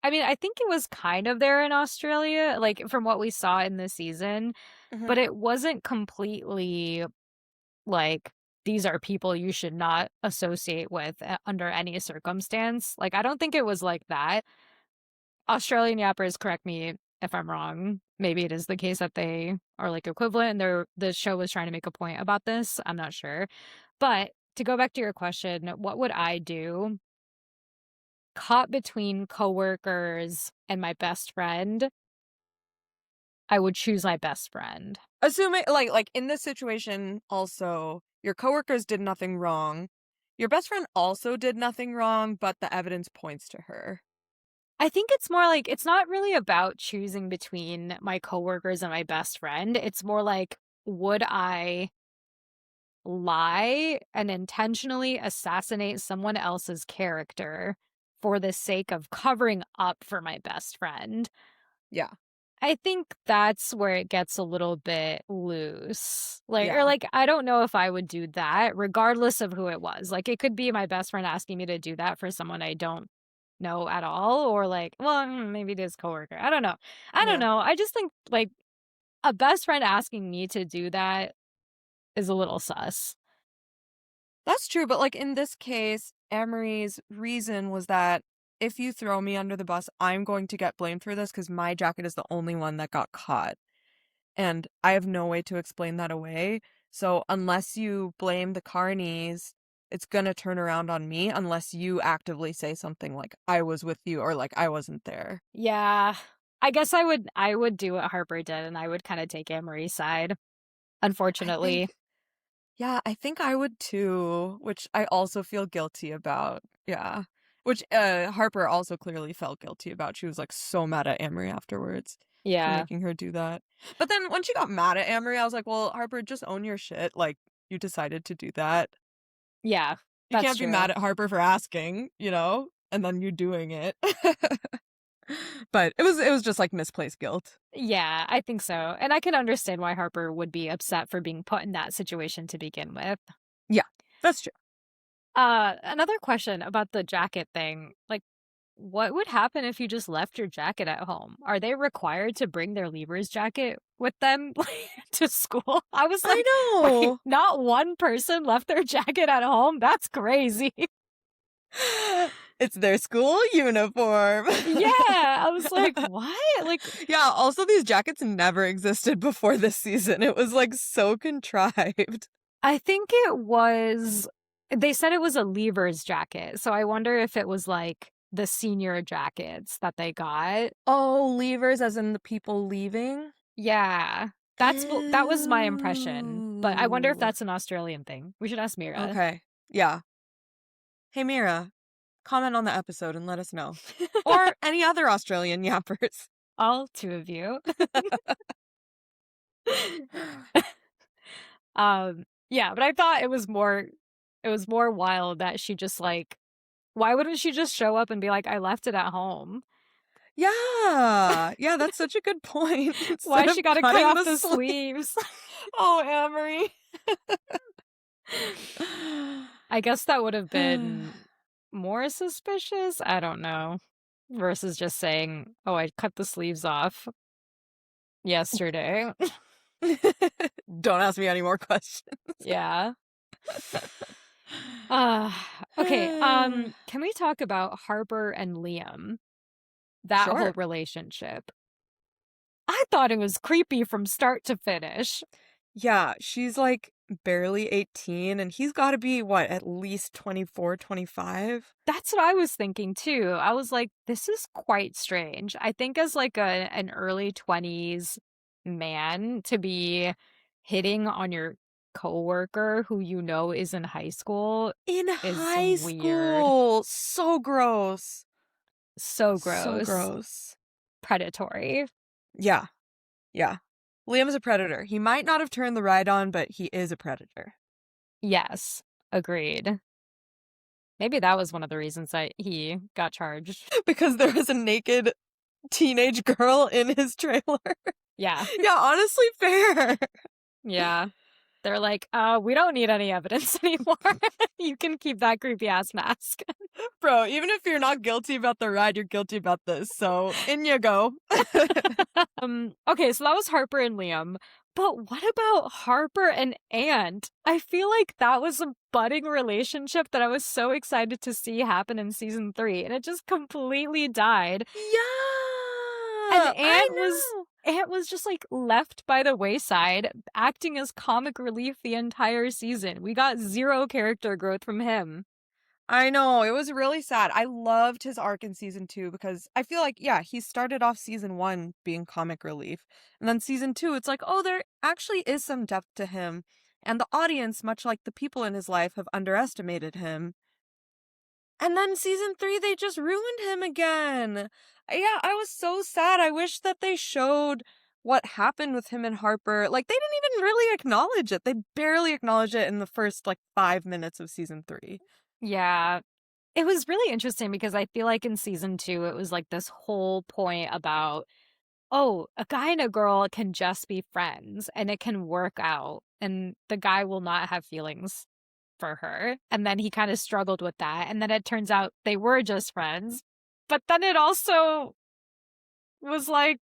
I mean, I think it was kind of there in Australia, like from what we saw in the season, Hmm. but it wasn't completely like these are people you should not associate with under any circumstance. Like I don't think it was like that. Australian yappers, correct me if I'm wrong. Maybe it is the case that they are like equivalent and the show was trying to make a point about this. I'm not sure. But to go back to your question, what would I do? Caught between coworkers and my best friend, I would choose my best friend. Assuming, like in this situation, also, your coworkers did nothing wrong. Your best friend also did nothing wrong, but the evidence points to her. I think it's more like it's not really about choosing between my coworkers and my best friend. It's more like, would I lie and intentionally assassinate someone else's character for the sake of covering up for my best friend? Yeah. I think that's where it gets a little bit loose. Or Yeah. like, I don't know if I would do that, regardless of who it was. Like, it could be my best friend asking me to do that for someone I don't know at all, or like, well, maybe it is coworker. I don't know. I don't Yeah. know. I just think like a best friend asking me to do that is a little sus. That's true, but like in this case, Amory's reason was that if you throw me under the bus, I'm going to get blamed for this because my jacket is the only one that got caught. And I have no way to explain that away. So unless you blame the carnies, it's gonna turn around on me unless you actively say something like I was with you or like I wasn't there. Yeah. I guess I would do what Harper did and I would kind of take Anne-Marie's side, I unfortunately. think yeah, I think I would too, which I also feel guilty about. Yeah. Which Harper also clearly felt guilty about. She was like so mad at Amory afterwards for Yeah. making her do that. But then when she got mad at Amory, I was like, "Well, Harper, just own your shit. Like you decided to do that. Yeah. You That's can't be true. mad at Harper for asking, you know?" and then you doing it. But it was just like misplaced guilt. Yeah, I think so. And I can understand why Harper would be upset for being put in that situation to begin with. Yeah, that's true. Another question about the jacket thing. Like, what would happen if you just left your jacket at home? Are they required to bring their leavers jacket with them to school? I was like, I wait, know. not one person left their jacket at home? That's crazy. It's their school uniform. Yeah, I was like, what? Like, yeah, also these jackets never existed before this season. It was like so contrived. I think they said it was a leavers jacket. So I wonder if it was like the senior jackets that they got. Oh, leavers as in the people leaving? Yeah. That was my impression. But I wonder if Ooh. that's an Australian thing. We should ask Mira. Okay. Yeah. Hey, Mira, comment on the episode and let us know. Or any other Australian yappers. All two of you. Yeah, but I thought it was more wild that she just like, why wouldn't she just show up and be like, I left it at home? Yeah. Yeah, that's such a good point. Why Instead she of gotta cut cutting off the the sleeves? Oh, Amory. I guess that would have been more suspicious. I don't know. Versus just saying, oh, I cut the sleeves off yesterday. Don't ask me any more questions. Yeah. Okay. Can we talk about Harper and Liam? That Sure. whole relationship. I thought it was creepy from start to finish. Yeah, she's like barely 18 and he's got to be what, at least 24, 25? That's what I was thinking too. I was like, this is quite strange. I think as like an early 20s man to be hitting on your coworker who you know is in high school In is high weird. school. So gross. So gross. So gross. Predatory. Yeah. Yeah. Liam's a predator. He might not have turned the ride on, but he is a predator. Yes. Agreed. Maybe that was one of the reasons that he got charged. Because there was a naked teenage girl in his trailer. Yeah. Yeah, honestly, fair. Yeah. They're like, we don't need any evidence anymore. You can keep that creepy ass mask. Bro, even if you're not guilty about the ride, you're guilty about this. So in you go. Okay, so that was Harper and Liam. But what about Harper and Ant? I feel like that was a budding relationship that I was so excited to see happen in season 3, and it just completely died. Yeah. And Ant was just like left by the wayside, acting as comic relief the entire season. We got 0 character growth from him. I know, it was really sad. I loved his arc in season 2 because I feel like, yeah, he started off season 1 being comic relief. And then season 2, it's like, oh, there actually is some depth to him. And the audience, much like the people in his life, have underestimated him. And then season 3, they just ruined him again. Yeah, I was so sad. I wish that they showed what happened with him and Harper. Like, they didn't even really acknowledge it. They barely acknowledged it in the first, 5 minutes of season 3. Yeah. It was really interesting because I feel like in season 2, it was like this whole point about, oh, a guy and a girl can just be friends and it can work out and the guy will not have feelings for her. And then he kind of struggled with that. And then it turns out they were just friends. But then it also was like,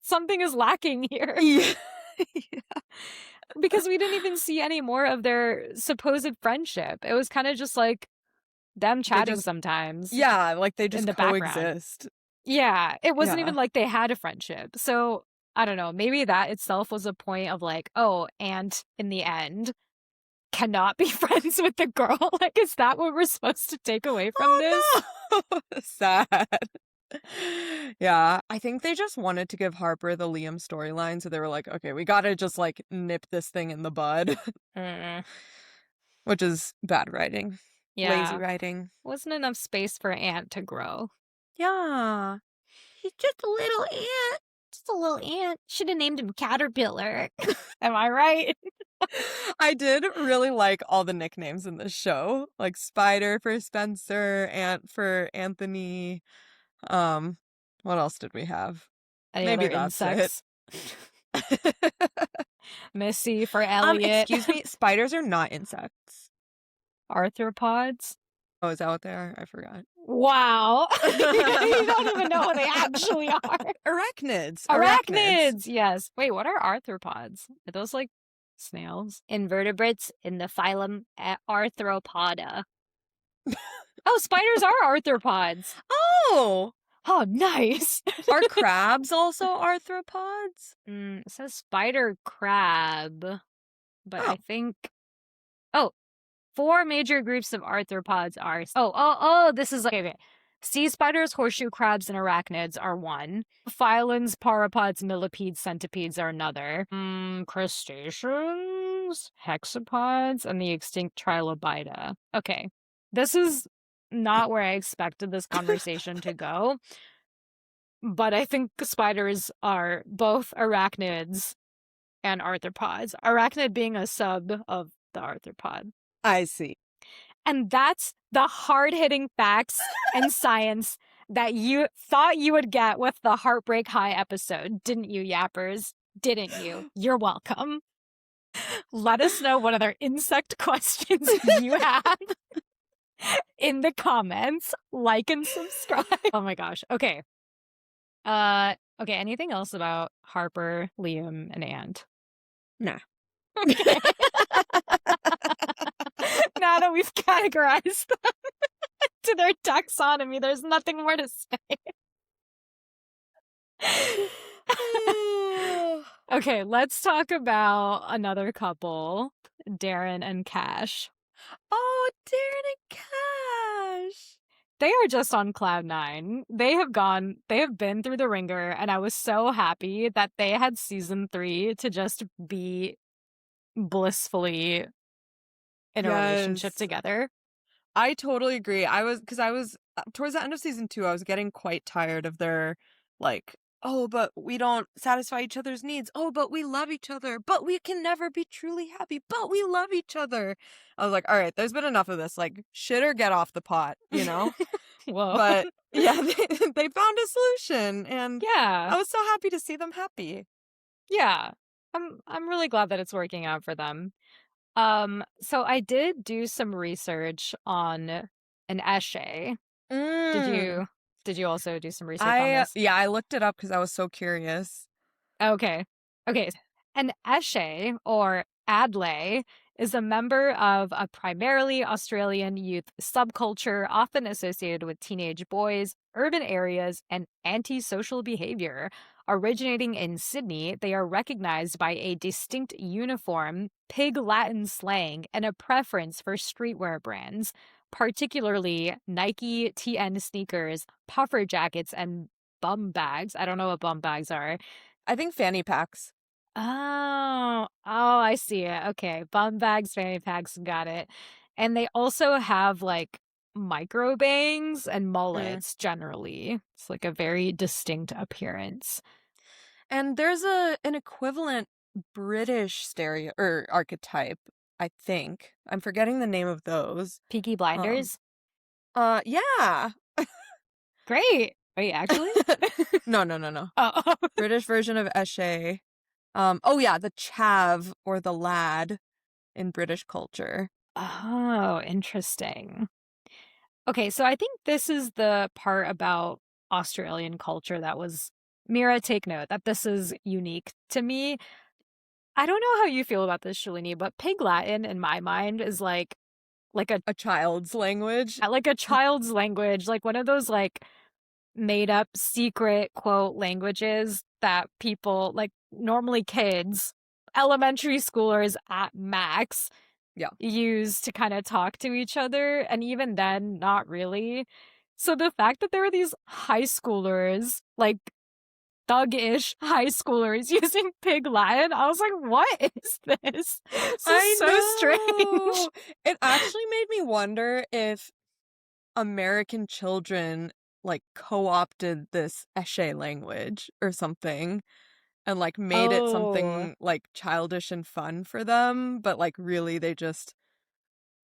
something is lacking here. Yeah. Because we didn't even see any more of their supposed friendship. It was kind of just like them chatting sometimes. Yeah, like they just in the coexist. background. Yeah, it wasn't Yeah. even like they had a friendship. So, I don't know, maybe that itself was a point of like, oh, and in the end, cannot be friends with the girl. Like, is that what we're supposed to take away from this? No! Sad. Yeah, I think they just wanted to give Harper the Liam storyline, so they were like, okay, we gotta just nip this thing in the bud. Which is bad writing. Yeah. Lazy writing. Wasn't enough space for Ant to grow. Yeah. He's just a little ant. Just a little ant. Should have named him Caterpillar. Am I right? I did really like all the nicknames in this show, like Spider for Spencer, Ant for Anthony. Um, what else did we have? Any Maybe other that's it. insects? Missy for Elliot. Excuse me, spiders are not insects. Arthropods. Oh, is that what they are? I forgot. Wow. You don't even know what they actually are. Arachnids. Arachnids. Yes. Wait, what are arthropods? Are those like snails? Invertebrates in the phylum Arthropoda. Oh, spiders are arthropods. Oh! Oh, nice. Are crabs also arthropods? It says spider crab, but Oh. I think. Oh, 4 major groups of arthropods are. Oh, this is like. Okay. Sea spiders, horseshoe crabs, and arachnids are one. Phylums, pauropods, millipedes, centipedes are another. Crustaceans, hexapods, and the extinct trilobita. Okay. This is not where I expected this conversation to go. But I think spiders are both arachnids and arthropods. Arachnid being a sub of the arthropod. I see. And that's the hard-hitting facts and science that you thought you would get with the Heartbreak High episode. Didn't you, yappers? Didn't you? You're welcome. Let us know what other insect questions you have in the comments. Like and subscribe. Oh my gosh. Okay. Okay, anything else about Harper, Liam, and Ant? Nah. Okay. Now that we've categorized them to their taxonomy, there's nothing more to say. Okay, let's talk about another couple, Darren and Cash. Oh, Darren and Cash. They are just on cloud 9. They have been through the ringer, and I was so happy that they had season 3 to just be blissfully in a relationship together. I totally agree. I was towards the end of season 2, I was getting quite tired of their like, oh, but we don't satisfy each other's needs. Oh, but we love each other. But we can never be truly happy. But we love each other. I was like, all right, there's been enough of this. Like, shit or get off the pot, you know? Whoa. But yeah, they found a solution, and yeah, I was so happy to see them happy. Yeah, I'm really glad that it's working out for them. So I did do some research on an essay. Did you also do some research on this? Yeah, I looked it up because I was so curious. Okay. An essay, or adlay, is a member of a primarily Australian youth subculture often associated with teenage boys, urban areas, and antisocial behavior. Originating in Sydney, they are recognized by a distinct uniform, Pig Latin slang, and a preference for streetwear brands, particularly Nike, TN sneakers, puffer jackets, and bum bags. I don't know what bum bags are. I think fanny packs. Oh, I see it. Okay, bum bags, fanny packs, got it. And they also have like micro bangs and mullets generally. It's like a very distinct appearance. And there's an equivalent British archetype, I think. I'm forgetting the name of those. Peaky Blinders? Yeah. Great. Wait, actually? No. Oh. British version of Eshe. Oh yeah, the chav or the lad in British culture. Oh, interesting. Okay, so I think this is the part about Australian culture that was Mira, take note that this is unique to me. I don't know how you feel about this, Shalini, but Pig Latin in my mind is like a child's language. Like a child's language, like one of those like made up secret quote languages that people, like normally kids, elementary schoolers at max, use to kind of talk to each other, and even then not really. So the fact that there are these high schoolers, like thug-ish high schoolers using Pig Latin, I was like, what is this? This is so strange. It actually made me wonder if American children like co-opted this Eshe language or something. and, like, made it Oh, something, like, childish and fun for them, but, like, really they just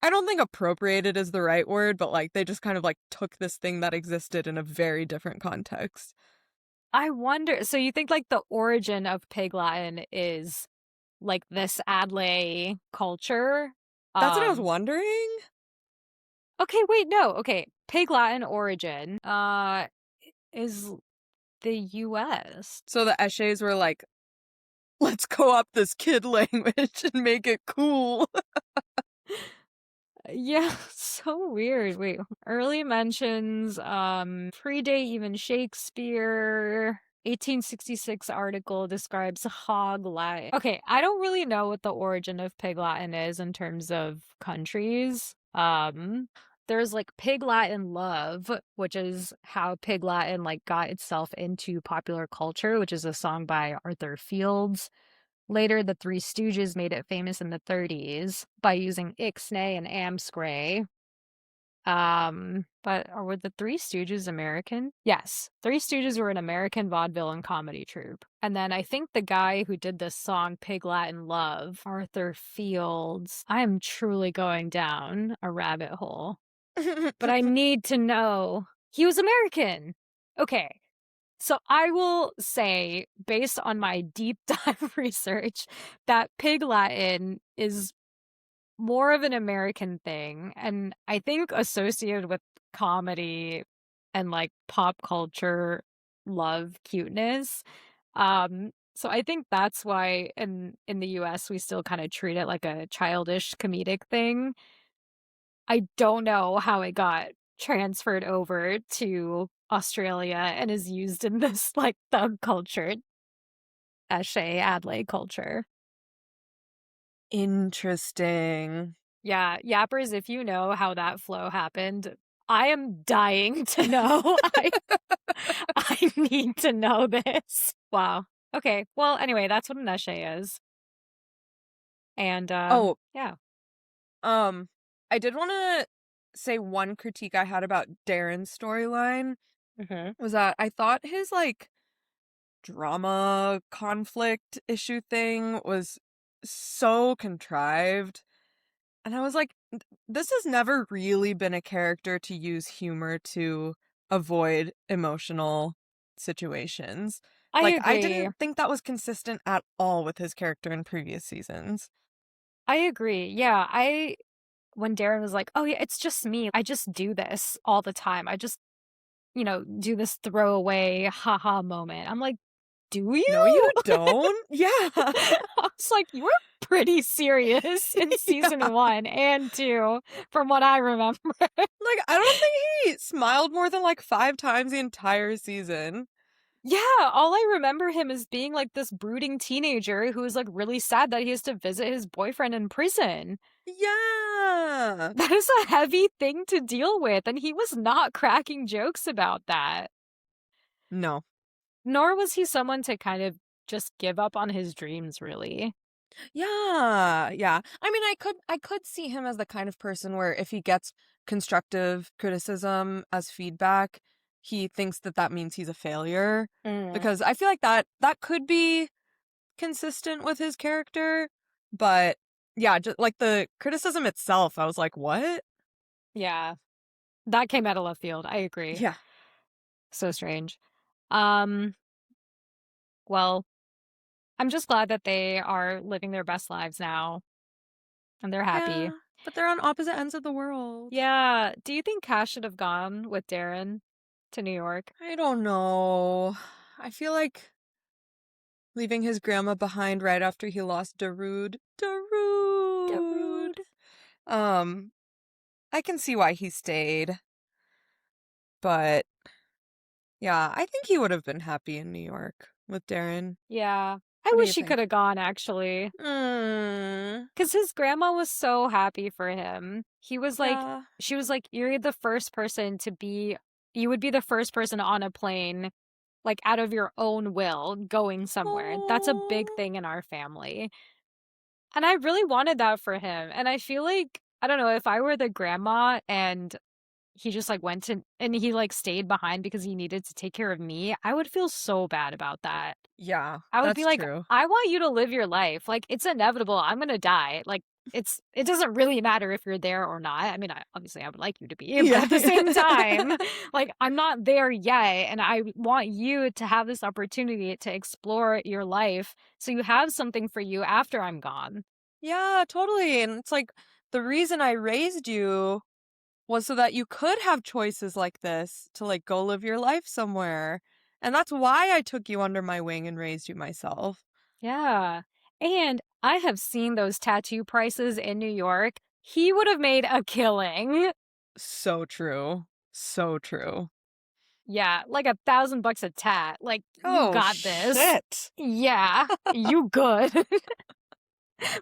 I don't think appropriated is the right word, but, like, they just kind of, like, took this thing that existed in a very different context. I wonder, so you think, like, the origin of Pig Latin is, like, this Adlai culture? That's what I was Um, wondering. okay, wait, no, okay, Pig Latin origin, is the US. So the Esches were like, "Let's co-opt this kid language and make it cool." Yeah, so weird. Wait, early mentions, predate even Shakespeare. 1866 article describes Hog Latin. Okay, I don't really know what the origin of Pig Latin is in terms of countries. There's like Pig Latin Love, which is how Pig Latin like got itself into popular culture, which is a song by Arthur Fields. Later, the Three Stooges made it famous in the 30s by using ixnay and amscray. But were the Three Stooges American? Yes. Three Stooges were an American vaudeville and comedy troupe. And then I think the guy who did this song, Pig Latin Love, Arthur Fields, I am truly going down a rabbit hole. But I need to know. He was American. Okay. So I will say, based on my deep dive research, that Pig Latin is more of an American thing, and I think associated with comedy and like pop culture love cuteness. So I think that's why in the US we still kind of treat it like a childish comedic thing. I don't know how it got transferred over to Australia and is used in this like thug culture, Eshe Adlai culture. Interesting. Yeah, yappers, if you know how that flow happened, I am dying to know. I need to know this. Wow. Okay. Well, anyway, that's what an Eshe is. And Oh, yeah. um, I did wanna say one critique I had about Darren's storyline Mhm. was that I thought his, like, drama conflict issue thing was so contrived. And I was like, This has never really been a character to use humor to avoid emotional situations." I Like, I agree. didn't think that was consistent at all with his character in previous seasons. I agree. Yeah, I when Darren was like, "Oh yeah, it's just me. I just do this all the time. I just, do this throwaway haha moment." I'm like, "Do No, you you?" don't? Yeah. I was like, "You were pretty serious in season Yeah. 1 and 2 from what I remember." Like, I don't think he smiled more than, like, 5 times the entire season. Yeah, all I remember him as being like this brooding teenager who is like really sad that he has to visit his boyfriend in prison. Yeah. That is a heavy thing to deal with, and he was not cracking jokes about that. No. Nor was he someone to kind of just give up on his dreams, really. Yeah, yeah. I mean, I could see him as the kind of person where if he gets constructive criticism as feedback, he thinks that that means he's a failure, Mm, because I feel like that could be consistent with his character, but yeah, just like the criticism itself, I was like, "What?" yeah, that came out of left field. I agree. Yeah. So strange. Um, well, I'm just glad that they are living their best lives now and they're happy. Yeah, but they're on opposite ends of the world. Yeah. Do you think Cash should have gone with Darren to New York? I don't know. I feel like leaving his grandma behind right after he lost Darude. Darude. Rude. Um, I can see why he stayed, but yeah, I think he would have been happy in New York with Darren. Yeah. I What do you wish he could think? have gone actually. Mm, Because his grandma was so happy for him. yeah. She was like, you're the first person you would be the first person on a plane, like out of your own will, going somewhere. That's a big Oh. thing in our family. And I really wanted that for him. And I feel like, I don't know, if I were the grandma and he just like went to and he like stayed behind because he needed to take care of me, I would feel so bad about that. Yeah, I would be that's like, true. I want you to live your life. Like, it's inevitable. I'm gonna die. Like, it doesn't really matter if you're there or not. I mean, obviously I would like you to be, but Yeah. at the same time, like I'm not there yet, and I want you to have this opportunity to explore your life so you have something for you after I'm gone. Yeah, totally. And it's like the reason I raised you was so that you could have choices like this to like go live your life somewhere. And that's why I took you under my wing and raised you myself. Yeah. And I have seen those tattoo prices in New York. He would have made a killing. So true. So true. Yeah, like $1,000 a tat. Like, you Oh, got this. shit. Yeah, you good.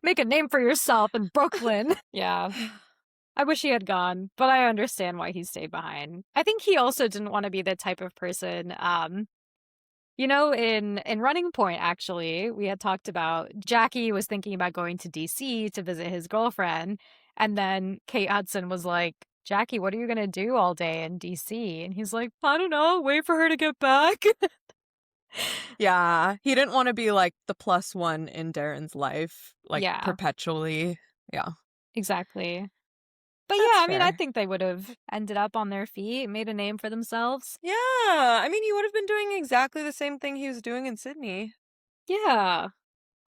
Make a name for yourself in Brooklyn. Yeah. I wish he had gone, but I understand why he stayed behind. I think he also didn't want to be the type of person, in Running Point, actually, we had talked about Jackie was thinking about going to DC to visit his girlfriend, and then Kate Hudson was like, Jackie, what are you gonna do all day in DC? And he's like, I don't know, wait for her to get back. Yeah, he didn't want to be like the plus one in Darren's life, like Yeah, perpetually. Yeah, exactly. But yeah, that's I mean, I fair. think they would have ended up on their feet, made a name for themselves. Yeah, I mean, he would have been doing exactly the same thing he was doing in Sydney. Yeah.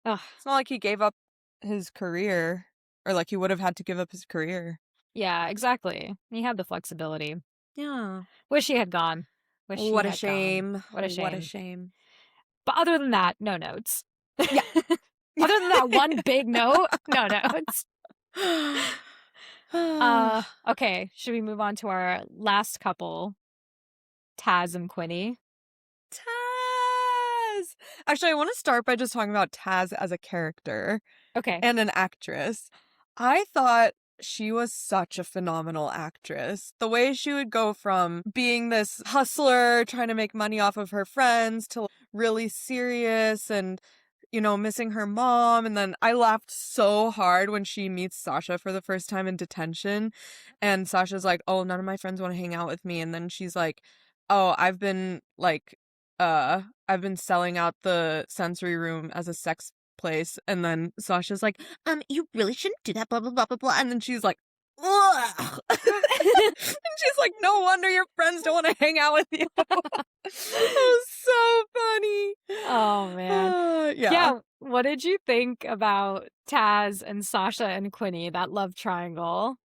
Ugh, It's not like he gave up his career, or like he would have had to give up his career. yeah, exactly. He had the flexibility. Yeah. Wish he had gone. Wish he What a had gone. shame. What a What a shame. shame. But other than that, no notes. Yeah. Other than that one big note, no notes. Okay, should we move on to our last couple, Taz and Quinny? Taz! Actually, I want to start by just talking about Taz as a character Okay. and an actress. I thought she was such a phenomenal actress. The way she would go from being this hustler trying to make money off of her friends to really serious and missing her mom. And then I laughed so hard when she meets Sasha for the first time in detention. And Sasha's like, oh, none of my friends want to hang out with me. And then she's like, oh, I've been selling out the sensory room as a sex place. And then Sasha's like, you really shouldn't do that, blah, blah, blah, blah, blah. And then she's like, ugh. And she's like, no wonder your friends don't want to hang out with you. It was so funny. Oh, man. Yeah. Yeah, what did you think about Taz and Sasha and Quinny, that love triangle?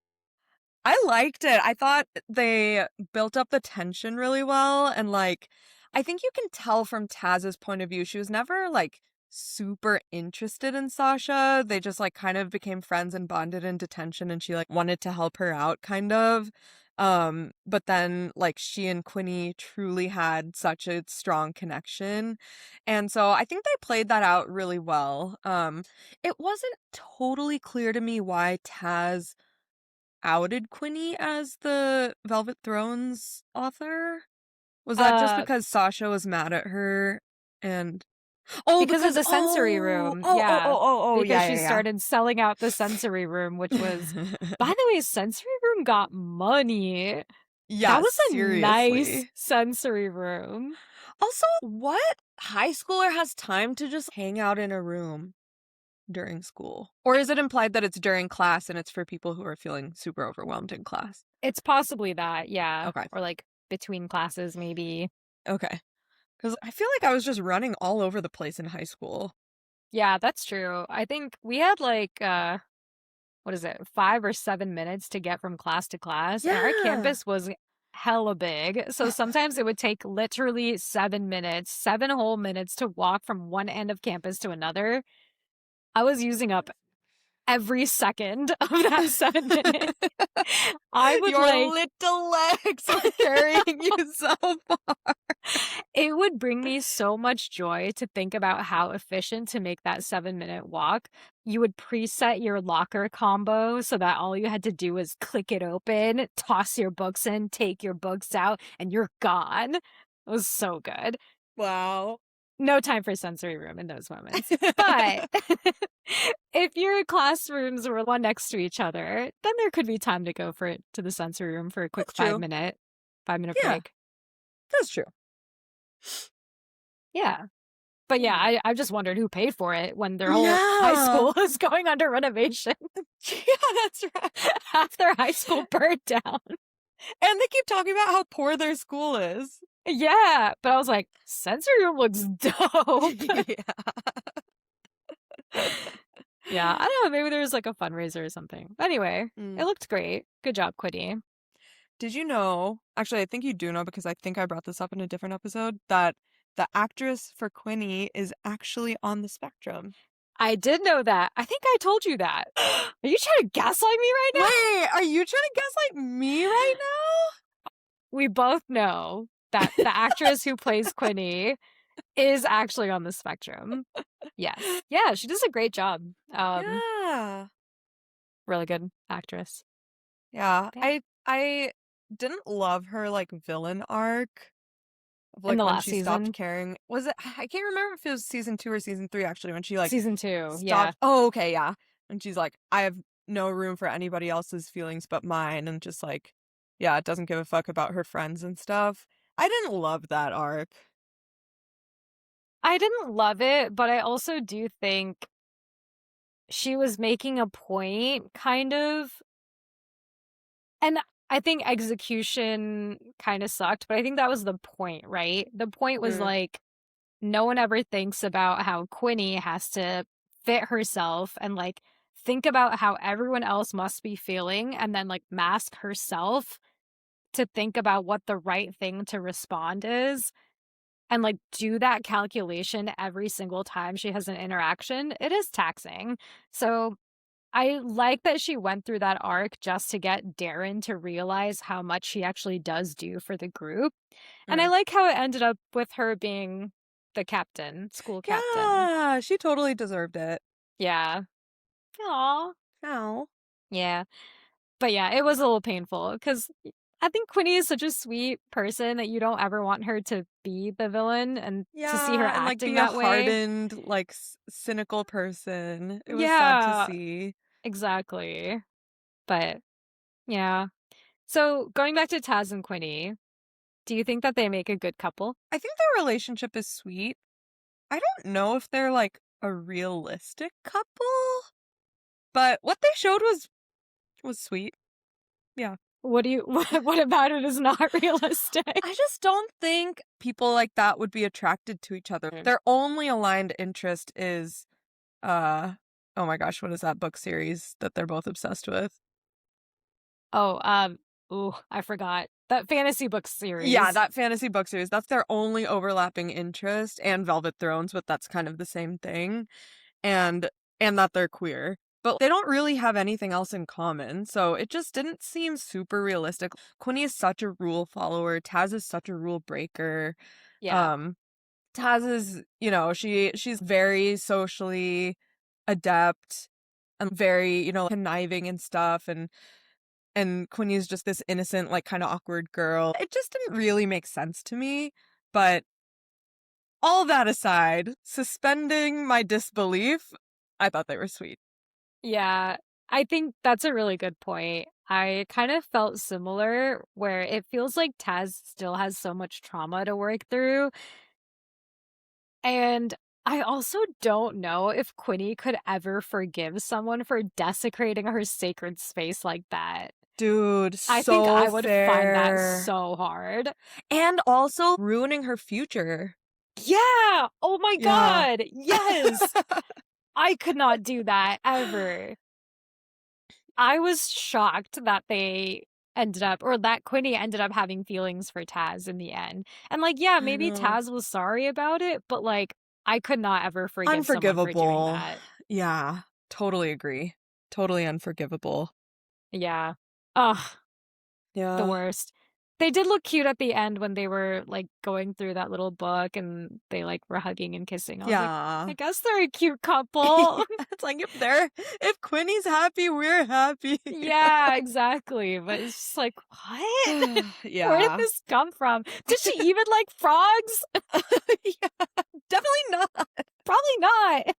I liked it. I thought they built up the tension really well. And like, I think you can tell from Taz's point of view, she was never like super interested in Sasha. They just like kind of became friends and bonded in detention and she like wanted to help her out kind of. But then like she and Quinny truly had such a strong connection. And so I think they played that out really well. It wasn't totally clear to me why Taz outed Quinny as the Velvet Thrones author? Was that just Uh, because Sasha was mad at her and oh, because of because the sensory room. Yeah. Because yeah, she yeah, started selling out the sensory room, which was, yeah. by the way, sensory room got money. That Yeah, was a nice seriously. sensory room. Also, what high schooler has time to just hang out in a room during school? Or is it implied that it's during class and it's for people who are feeling super overwhelmed in class? It's possibly that, yeah. Okay. Or like between classes, maybe. Okay. Because I feel like I was just running all over the place in high school. Yeah, that's true. I think we had like what is it, 5 or 7 minutes to get from class to class. And our Yeah. campus was hella big. So sometimes it would take literally 7 minutes, 7 whole minutes to walk from one end of campus to another. I was using up every second of that 7 minutes. I would Your like, little legs are carrying you so far. it would bring me so much joy to think about how efficient to make that 7 minute walk. You would preset your locker combo so that all you had to do was click it open, toss your books in, take your books out, and you're gone. It was so good. Wow. No time for sensory room in those moments. But if if your classrooms were one next to each other, then there could be time to go to the sensory room for a quick That's true. 5-minute Yeah. break. That's true. Yeah. But yeah, Yeah. I just wondered who paid for it when their whole high school was going under renovation. Yeah, that's right. Half their high school burned down. And they keep talking about how poor their school is. Yeah, but I was like, sensory room looks dope. Yeah, I don't know, maybe there was like a fundraiser or something. Anyway, it looked great. Good job, Quiddy. Did you know, actually, I think you do know because I think I brought this up in a different episode, that the actress for Quinny is actually on the spectrum. I did know that. I think I told you that. Are you trying to gaslight me right now? Wait, are you trying to gaslight me right now? We both know that the actress who plays Quinny is actually on the spectrum. Yes. Yeah, she does a great job. Yeah. Really good actress. Yeah. I didn't love her like villain arc. Like in the when last she season. stopped caring. Was it? I can't remember if it was season 2 or season 3 actually, when she like season 2. stopped. Yeah. Oh, okay, yeah. And she's like, I have no room for anybody else's feelings but mine, and just like, yeah, it doesn't give a fuck about her friends and stuff. I didn't love that arc. I didn't love it, but I also do think she was making a point, kind of. And I think execution kind of sucked, but I think that was the point, right? The point was like, no one ever thinks about how Quinny has to fit herself and like think about how everyone else must be feeling and then like mask herself to think about what the right thing to respond is and like do that calculation every single time she has an interaction. It is taxing. So I like that she went through that arc just to get Darren to realize how much she actually does do for the group. And I like how it ended up with her being the captain, school captain. Yeah, she totally deserved it. Yeah. Aw. Ow. Yeah. But yeah, it was a little painful because I think Quinny is such a sweet person that you don't ever want her to be the villain and to see her and like acting be that a way. hardened, like cynical person. It was sad to see. Exactly. But yeah. So going back to Taz and Quinny, do you think that they make a good couple? I think their relationship is sweet. I don't know if they're like a realistic couple, but what they showed was sweet. Yeah. What about it is not realistic? I just don't think people like that would be attracted to each other. Their only aligned interest is oh my gosh, what is that book series that they're both obsessed with? Oh, I forgot. That fantasy book series. Yeah, that fantasy book series. That's their only overlapping interest, and Velvet Thrones, but that's kind of the same thing. And that they're queer. But they don't really have anything else in common, so it just didn't seem super realistic. Quinny is such a rule follower. Taz is such a rule breaker. Yeah. Taz is, she's very socially adept and very, conniving and stuff, and Quinny is just this innocent, like, kind of awkward girl. It just didn't really make sense to me, but all that aside, suspending my disbelief, I thought they were sweet. Yeah, I think that's a really good point. I kind of felt similar, where it feels like Taz still has so much trauma to work through. And I also don't know if Quinny could ever forgive someone for desecrating her sacred space like that. Dude, I think I would find that so hard. And also ruining her future. Yeah! Oh my god! Yes! I could not do that ever. I was shocked that that Quinny ended up having feelings for Taz in the end. And like, yeah, maybe Taz was sorry about it, but like, I could not ever forgive someone for doing that. Yeah, totally agree. Totally unforgivable. Yeah. Ugh. Yeah. The worst. They did look cute at the end when they were like going through that little book and they like were hugging and kissing. I was like, I guess they're a cute couple. It's like if Quinny's happy, we're happy. Yeah, exactly. But it's just like, what? Yeah. Where did this come from? Did she even like frogs? Yeah, definitely not. Probably not.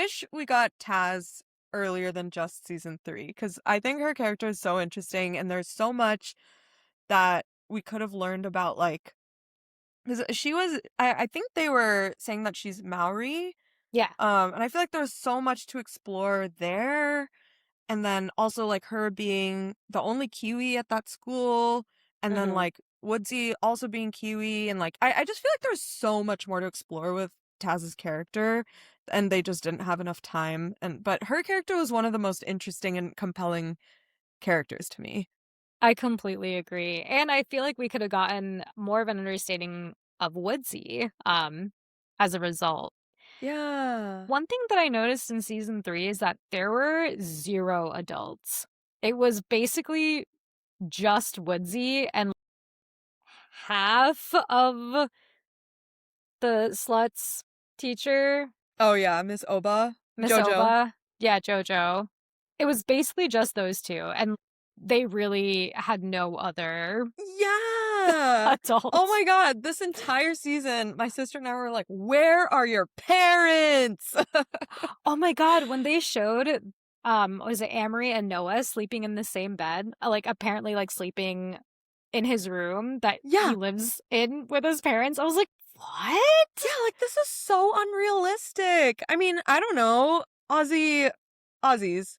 wish we got Taz earlier than just season 3 because I think her character is so interesting and there's so much that we could have learned about, like, because she was, I think they were saying that she's Maori, Yeah. and I feel like there's so much to explore there. And then also, like, her being the only Kiwi at that school, and then, Mhm. like, Woodsy also being Kiwi, and, like, I just feel like there's so much more to explore with Taz's character, and they just didn't have enough time, but her character was one of the most interesting and compelling characters to me. I completely agree, and I feel like we could have gotten more of an understanding of Woodsy, as a result. Yeah. One thing that I noticed in season 3 is that there were 0 adults. It was basically just Woodsy and half of the slut's teacher, Oh, yeah, Miss Oba. Miss Jojo. Oba. Yeah, Jojo. It was basically just those 2, and they really had no other Yeah. Oh adults. my god, this entire season, my sister and I were like, "Where are your parents?" Oh my god, when they showed, was it Amory and Noah sleeping in the same bed? Like, apparently, like, sleeping in his room that he Yeah. lives in with his parents, I was like, "What?" Yeah, like, this is so unrealistic. I mean, I don't know. Aussies,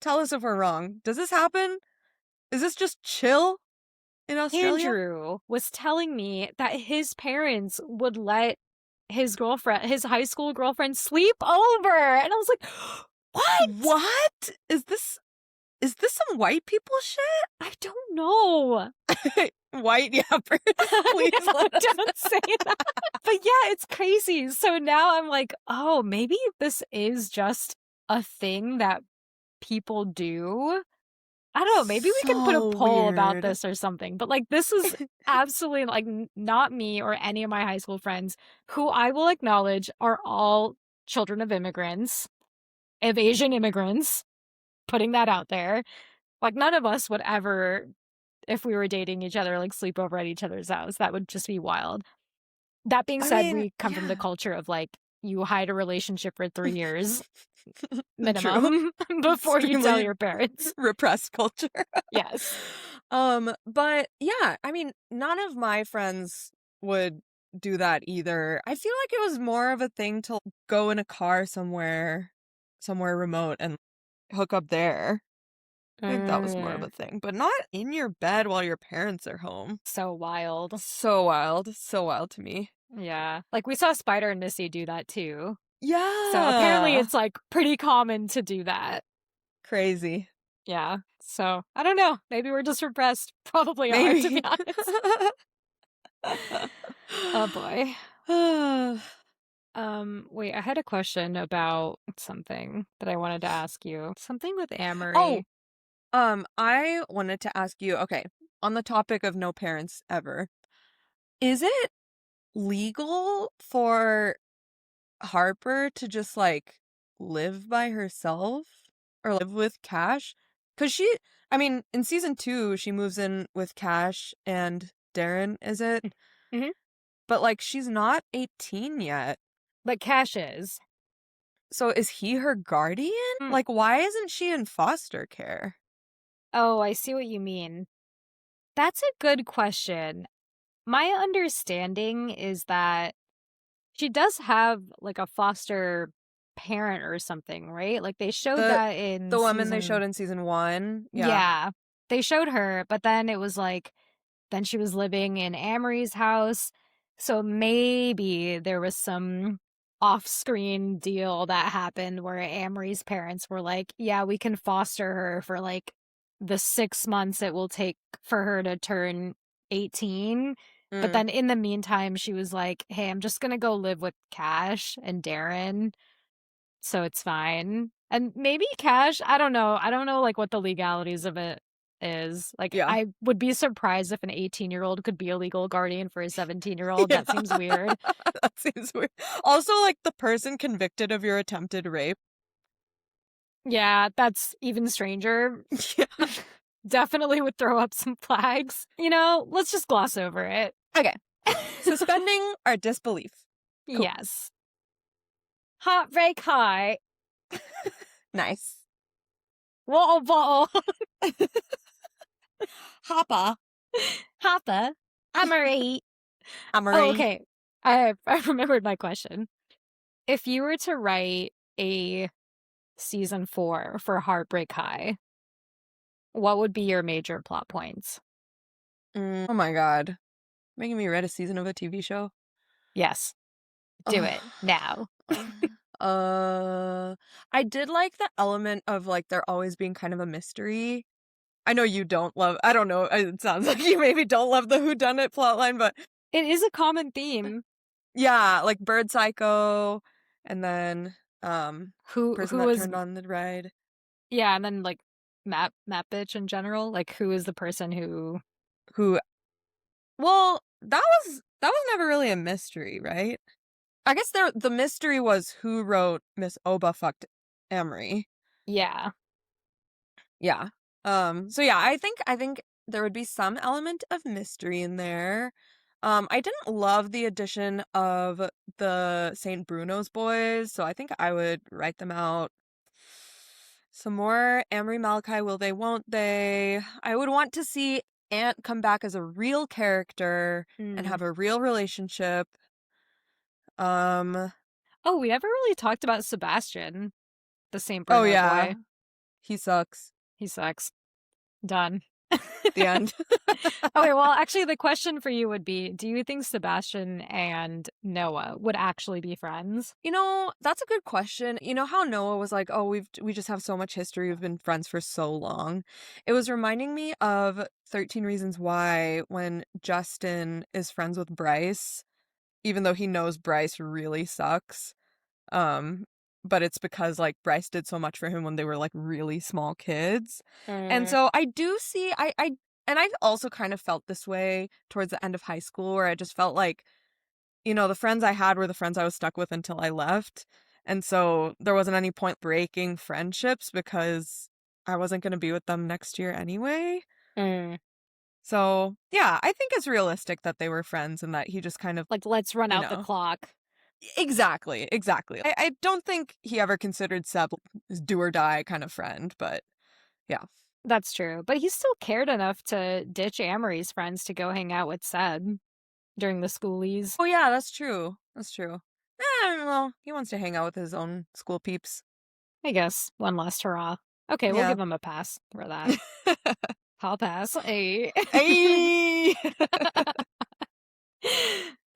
tell us if we're wrong. Does this happen? Is this just chill in Australia? Andrew was telling me that his parents would let his high school girlfriend sleep over, and I was like, "What?" What? Is this some white people shit? I don't know. White yappers, please No, let us know. don't say that. But yeah, it's crazy. So now I'm like, oh, maybe this is just a thing that people do. I don't know. Maybe we can put a So poll about weird. this or something. But like, this is absolutely like not me or any of my high school friends who I will acknowledge are all children of immigrants, of Asian immigrants, putting that out there. Like, none of us would ever, if we were dating each other, like sleep over at each other's house. That would just be wild. That being I said, mean, we come from the yeah. culture of, like, you hide a relationship for 3 years True. minimum before you tell Extremely your parents. repressed culture. Yes. But yeah, I mean, none of my friends would do that either. I feel like it was more of a thing to go in a car somewhere remote and hook up there. I think that was more of Mm, a thing, but not in your bed while your parents are home. so wild. So wild to me. Yeah. Like, we saw Spider and Missy do that too. So, apparently Yeah. it's, like, pretty common to do that. Crazy. Yeah. So, I don't know. Maybe we're just repressed. Probably are, to be Maybe. honest. Oh, boy. Wait, I had a question about something that I wanted to ask you. Something with Oh, Amory. I wanted to ask you, okay, on the topic of no parents ever, is it legal for Harper to just, like, live by herself or live with Cash? Because I mean, in season 2, she moves in with Cash and Darren, is it? Mhm. But, like, she's not 18 yet. But Cash is. So is he her guardian? Hmm. Like, why isn't she in foster care? Oh, I see what you mean. That's a good question. My understanding is that she does have like a foster parent or something, right? Like they showed The that in the woman they showed season. in season 1? Yeah. Yeah. They showed her, but then it was like then she was living in Amory's house. So maybe there was some off-screen deal that happened where Amory's parents were like, "Yeah, we can foster her for like the 6 months it will take for her to turn 18." But Mm, then in the meantime, she was like, "Hey, I'm just gonna go live with Cash and Darren, so it's fine." And maybe Cash, I don't know. I don't know like what the legalities of it is. Like yeah. I would be surprised if an 18-year-old could be a legal guardian for a 17-year-old. Yeah. That seems weird. That seems weird. Also, like, the person convicted of your attempted rape. Yeah, that's even stranger. Yeah. Definitely would throw up some flags. Let's just gloss over it. Okay. Suspending our disbelief. Cool. Yes. Heartbreak High. Nice. Whoa, whoa. Hoppa. Hoppa. Amory. Oh, Amory. okay. I remembered my question. If you were to write a season 4 for Heartbreak High, what would be your major plot points? Oh my god. Making me write a season of a TV show? Yes, do it now. I did like the element of, like, there always being kind of a mystery. I know you don't love I don't know, it sounds like you maybe don't love the whodunit plotline, but It is a common theme. yeah, like Bird Psycho, and then, person Who that was turned on the ride. yeah, and then like Map bitch in general. Like who is the person who Who well, that was never really a mystery, right? I guess the mystery was who wrote Miss Oba fucked Emery. yeah. Yeah. So yeah, I think there would be some element of mystery in there. I didn't love the addition of the St. Bruno's boys, so I think I would write them out. Some more Amory Malachi, will they, won't they? I would want to see Ant come back as a real character and Mm. have a real relationship. Um, Oh, we never really talked about Sebastian, the St. oh Bruno yeah, boy. he sucks. He sucks. Done. The end. Okay, well, actually, the question for you would be, do you think Sebastian and Noah would actually be friends? That's a good question. You know how Noah was like, "Oh, we just have so much history. We've been friends for so long." It was reminding me of 13 Reasons Why when Justin is friends with Bryce, even though he knows Bryce really sucks. Um, but it's because like Bryce did so much for him when they were like really small kids. And Mm. so I do see I and I've also kind of felt this way towards the end of high school where I just felt like the friends I had were the friends I was stuck with until I left. And so there wasn't any point breaking friendships because I wasn't going to be with them next year anyway. Mm. So, yeah, I think it's realistic that they were friends and that he just kind of, Like, let's run you out the know, clock. exactly, exactly. I don't think he ever considered Seb his do or die kind of friend, but yeah. That's true. But he still cared enough to ditch Amory's friends to go hang out with Seb during the schoolies. Oh, yeah, that's true. That's true. Well, he wants to hang out with his own school peeps. I guess one last hurrah. Okay, we'll Yeah. give him a pass for that. I'll pass. Hey. Hey!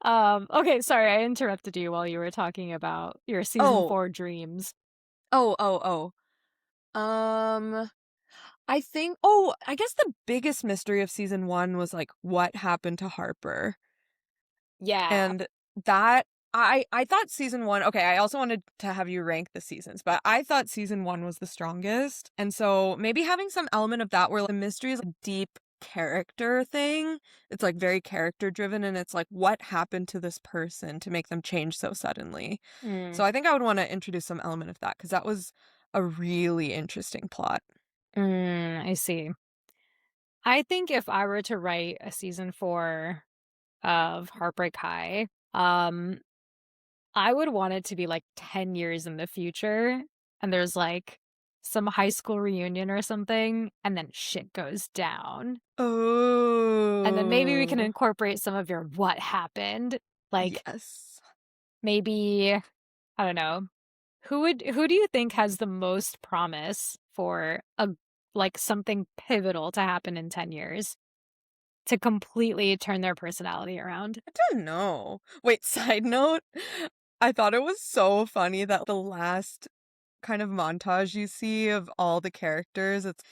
Okay, sorry, I interrupted you while you were talking about your season Oh, 4 dreams. oh. I guess the biggest mystery of season 1 was like what happened to Harper. Yeah. And that I thought season 1, okay, I also wanted to have you rank the seasons, but I thought season 1 was the strongest. And so maybe having some element of that where the mystery is a deep character thing. It's like very character driven and it's like what happened to this person to make them change so suddenly. Mm. So I think I would want to introduce some element of that because that was a really interesting plot. I see. I think if I were to write a season 4 of Heartbreak High, I would want it to be like 10 years in the future and there's like some high school reunion or something and then shit goes down. And then maybe we can Oh, incorporate some of your what happened. Like yes. maybe I don't know. Who do you think has the most promise for a like something pivotal to happen in 10 years to completely turn their personality around? I don't know. Wait, side note, I thought it was so funny that the last kind of montage you see of all the characters, it's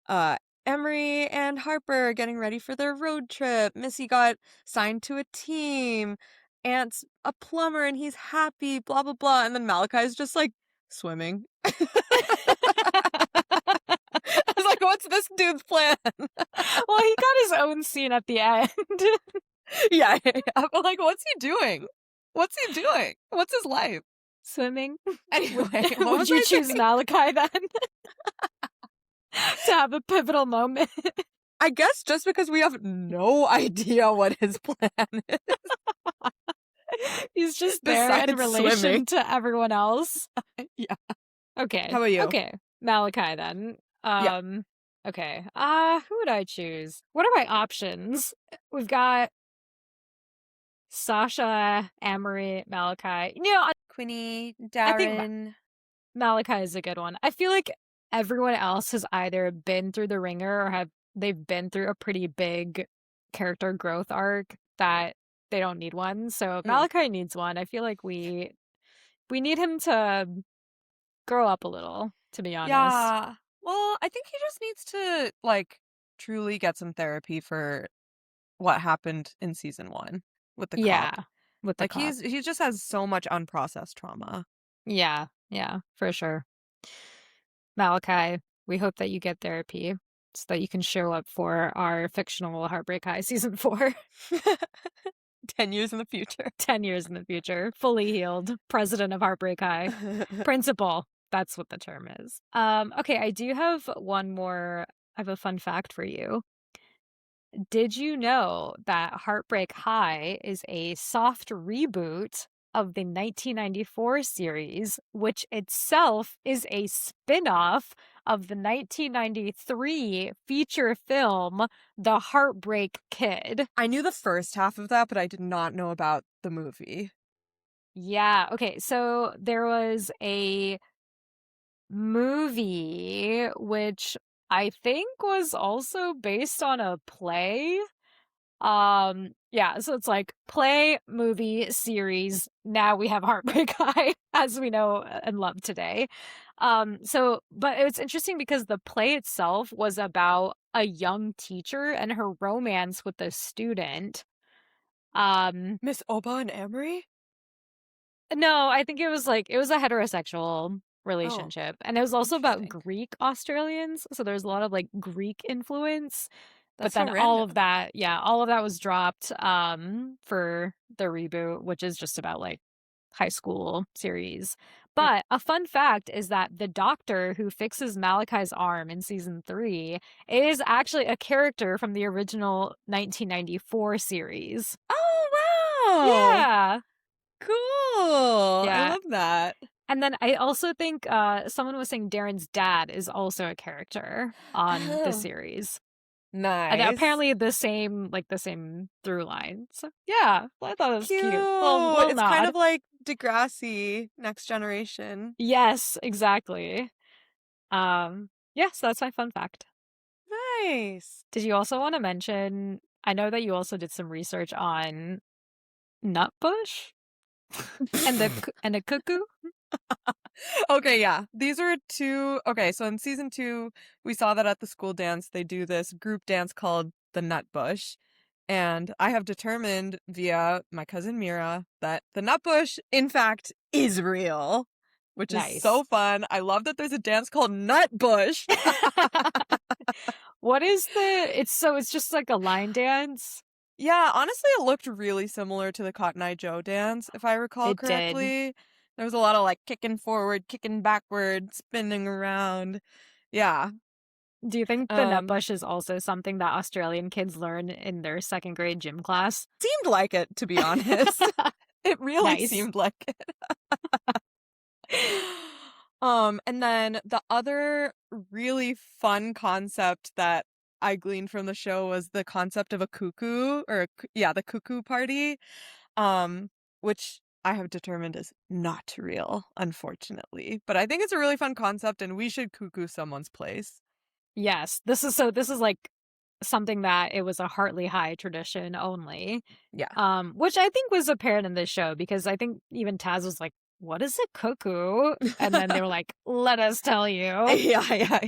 uh Emery and Harper getting ready for their road trip. Missy got signed to a team. Ant's a plumber and he's happy, blah blah blah. And then Malachi's just like swimming. I was like, what's this dude's plan? Well, he got his own scene at the end. Yeah. I'm like, what's he doing? What's he doing? What's his life? Swimming. Anyway, what Would was you I choose saying? Malachi then to have a pivotal moment? I guess just because we have no idea what his plan is. He's just there in Besides relation swimming. to everyone else. Yeah. Okay. How about you? Okay. Malachi then. Yeah. Okay. Who would I choose? What are my options? We've got Sasha, Amory, Malachi. Quinny, I think Darren. Malachi is a good one. I feel like everyone else has either been through the ringer or they've been through a pretty big character growth arc that they don't need one. So Mm. Malachi needs one. I feel like we need him to grow up a little, to be honest. Yeah. Well, I think he just needs to like truly get some therapy for what happened in season 1 with the cop. Yeah, with the Like cop. he just has so much unprocessed trauma. Yeah, yeah, for sure. Malachi, we hope that you get therapy so that you can show up for our fictional Heartbreak High season 4. 10 years in the future. 10 years in the future, fully healed, president of Heartbreak High, principal. That's what the term is. Okay, I do have one more. I have a fun fact for you. Did you know that Heartbreak High is a soft reboot of the 1994 series, which itself is a spin-off of the 1993 feature film The Heartbreak Kid? I knew the first half of that, but I did not know about the movie. Yeah, okay, so there was a movie which I think was also based on a play. Yeah, so it's like play, movie, series. Now we have Heartbreak High, as we know and love today. But it's interesting because the play itself was about a young teacher and her romance with a student. Um, Miss Oba and Amory? no, I think it was a heterosexual Oh, relationship. And it was also about interesting. Greek Australians. So there's a lot of like Greek influence. But That's so then all random. of that, yeah, all of that was dropped for the reboot, which is just about like high school series. Mm. But a fun fact is that the doctor who fixes Malachi's arm in season 3 is actually a character from the original 1994 series. Oh, wow. Yeah. Cool. I Yeah. love that. And then I also think someone was saying Darren's dad is also a character on the Oh, series. And nice. apparently the same through line. So yeah, I thought it was cute. Cute. Little It's kind nod. of like Degrassi, Next Generation. Yes, exactly. Yeah, so that's my fun fact. Nice. Did you also want to mention, I know that you also did some research on Nutbush and the cuckoo? Okay, yeah. These are two. Okay, so in season 2, we saw that at the school dance, they do this group dance called the Nut Bush. And I have determined via my cousin Mira that the Nut Bush, in fact, is real, which is Nice. so fun. I love that there's a dance called Nut Bush. What is it's just like a line dance? Yeah, honestly, it looked really similar to the Cotton Eye Joe dance, if I recall It did. correctly. There was a lot of like kicking forward, kicking backward, spinning around. Yeah. Do you think the Um, Nutbush is also something that Australian kids learn in their second grade gym class? seemed like it, to be honest. It really Nice. seemed like it. And then the other really fun concept that I gleaned from the show was the concept of a cuckoo yeah, the cuckoo party, which I have determined is not real, unfortunately. But I think it's a really fun concept and we should cuckoo someone's place. Yes, this is like something that it was a Hartley High tradition only. Yeah. Which I think was apparent in this show because I think even Taz was like, "What is a cuckoo?" And then they were like, "Let us tell you." Yeah.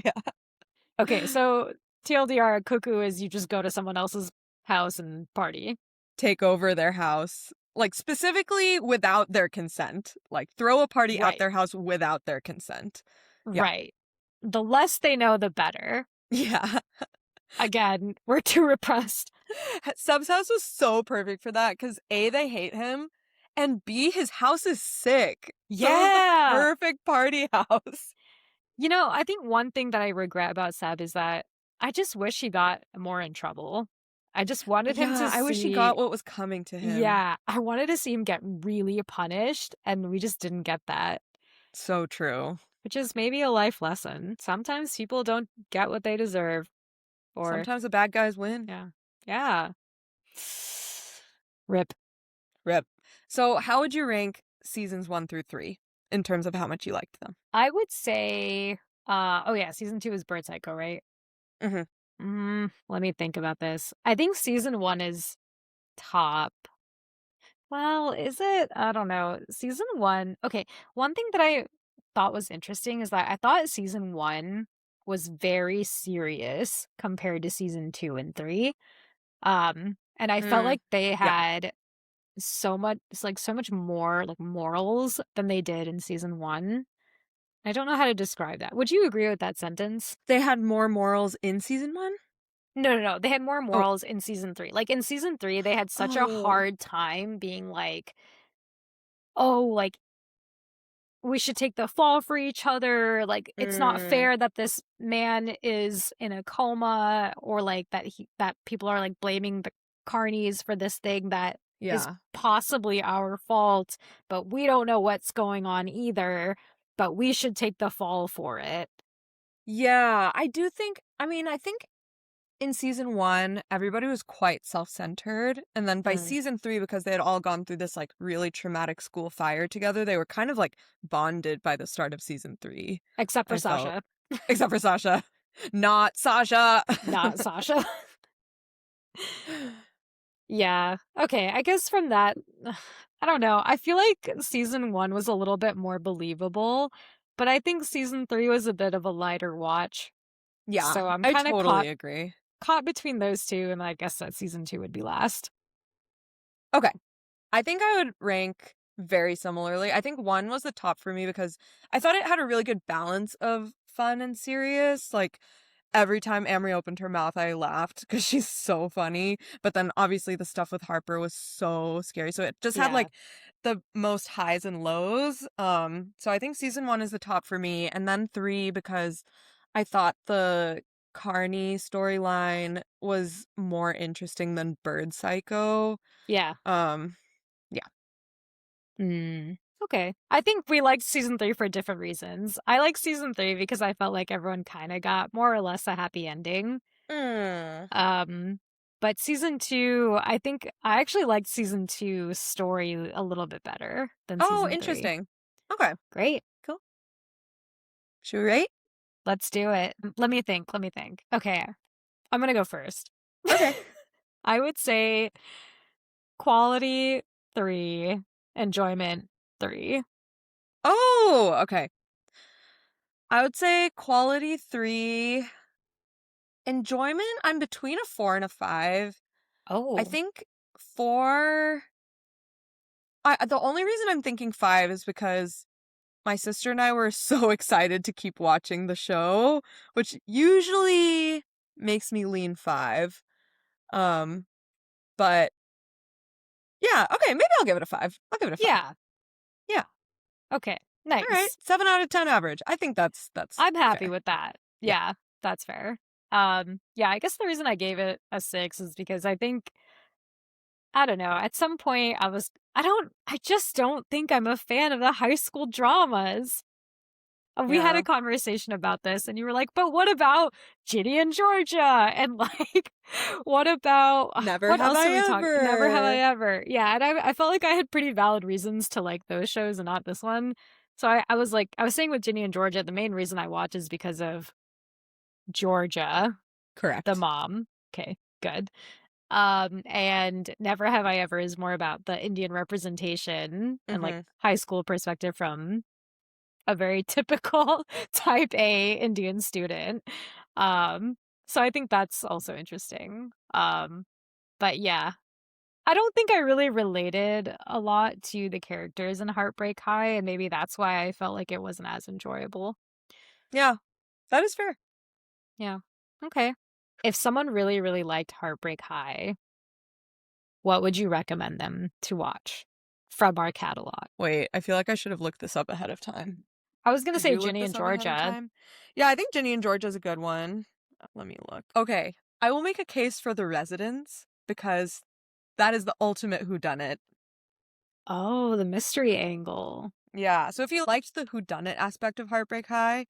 Okay, so TLDR, a cuckoo is you just go to someone else's house and party. Take over their house, like specifically without their consent. Like throw a party at Right. their house without their consent. Yeah. Right. The less they know, the better. Yeah. Again, we're too repressed. Sub's house was so perfect for that because A, they hate him, and B, his house is sick. So it was the Yeah. perfect party house. You know, I think one thing that I regret about Seb is that I just wish he got more in trouble. I just wanted him Yeah, to I wish he see, got what was coming to him. yeah, I wanted to see him get really punished, and we just didn't get that. So true. Which is maybe a life lesson. Sometimes people don't get what they deserve. Or, Sometimes the bad guys win. yeah. Yeah. Rip. Rip. So, how would you rank seasons 1 through 3 in terms of how much you liked them? I would say, oh yeah, season 2 is Bird Psycho, right? Mm-hmm. Let me think about this. I think season 1 is top. Well, is it? I don't know. Season 1. Okay, one thing that I thought was interesting is that I thought season 1 was very serious compared to season 2 and 3. And I felt Mm, like they yeah. had so much more like morals than they did in season 1. I don't know how to describe that. Would you agree with that sentence? They had more morals in season 1? No, no, no. They had more Oh. morals in season 3. Like in season 3, they had such a Oh. hard time being like, "Oh, like we should take the fall for each other. Like it's not Mm, fair that this man is in a coma or like that people are like blaming the carnies for this thing that is yeah. possibly our fault, but we don't know what's going on either, but we should take the fall for it." Yeah, I do think, I think in season 1, everybody was quite self-centered, and then by Mm. season 3, because they had all gone through this, like, really traumatic school fire together, they were kind of, like, bonded by the start of season 3, Except for I felt. Sasha. Except for Sasha. Not Sasha! Not Sasha. Yeah. Okay. I guess from that, I don't know. I feel like season 1 was a little bit more believable, but I think season 3 was a bit of a lighter watch. Yeah, So I'm I kind of totally agree. caught between those two, and I guess that season 2 would be last. Okay. I think I would rank very similarly. I think 1 was the top for me because I thought it had a really good balance of fun and serious. Like, every time Amory opened her mouth, I laughed because she's so funny. But then obviously the stuff with Harper was so scary. So it just had Yeah. like the most highs and lows. So I think season 1 is the top for me, and then 3 because I thought the Carney storyline was more interesting than Bird Psycho. Yeah. Um, yeah. Okay. I think we liked season 3 for different reasons. I like season 3 because I felt like everyone kind of got more or less a happy ending. Mm. Um, but season 2, I think I actually liked season 2's story a little bit better than Oh, season 3. interesting. Okay, Great. cool. Should we rate? Let's do it. Let me think. Let me think. Okay. I'm going to go first. Okay. I would say quality 3, enjoyment 3. Oh, okay. I would say quality 3. Enjoyment, I'm between a 4 and a 5. I Oh. think 4. The only reason I'm thinking 5 is because my sister and I were so excited to keep watching the show, which usually makes me lean 5. Um, but yeah, okay, maybe I'll give it a 5. I'll give it a 5. Yeah. Yeah. Okay. All right. Nice. 7 out of 10 average. I think that's I'm happy fair. with that. Yeah. Yeah, that's fair. Yeah, I guess the reason I gave it a 6 is because I think I don't know, at some point I just don't think I'm a fan of the high school dramas. We had a Yeah. conversation about this and you were like, "But what about Ginny and Georgia?" And like, what about Never what have else I did we talk Never Have I ever. Ever. Yeah, and I felt like I had pretty valid reasons to like those shows and not this one. So I was like I was saying with Ginny and Georgia, the main reason I watch is because of Georgia, the Correct. mom. Okay, good. And Never Have I Ever is more about the Indian representation and like Mhm. high school perspective from a very typical type A Indian student. Um, so I think that's also interesting. But yeah, I don't think I really related a lot to the characters in Heartbreak High, and maybe that's why I felt like it wasn't as enjoyable. Yeah, that is fair. Yeah. Okay. If someone really, really liked Heartbreak High, what would you recommend them to watch from our catalog? Wait, I feel like I should have looked this up ahead of time. I was gonna Did say you look Ginny and this up ahead of Georgia. time? Yeah, I think Ginny and Georgia's a good one. Let me look. Okay, I will make a case for The Residents because that is the ultimate whodunit. Oh, the mystery angle. Yeah, so if you liked the whodunit aspect of Heartbreak High,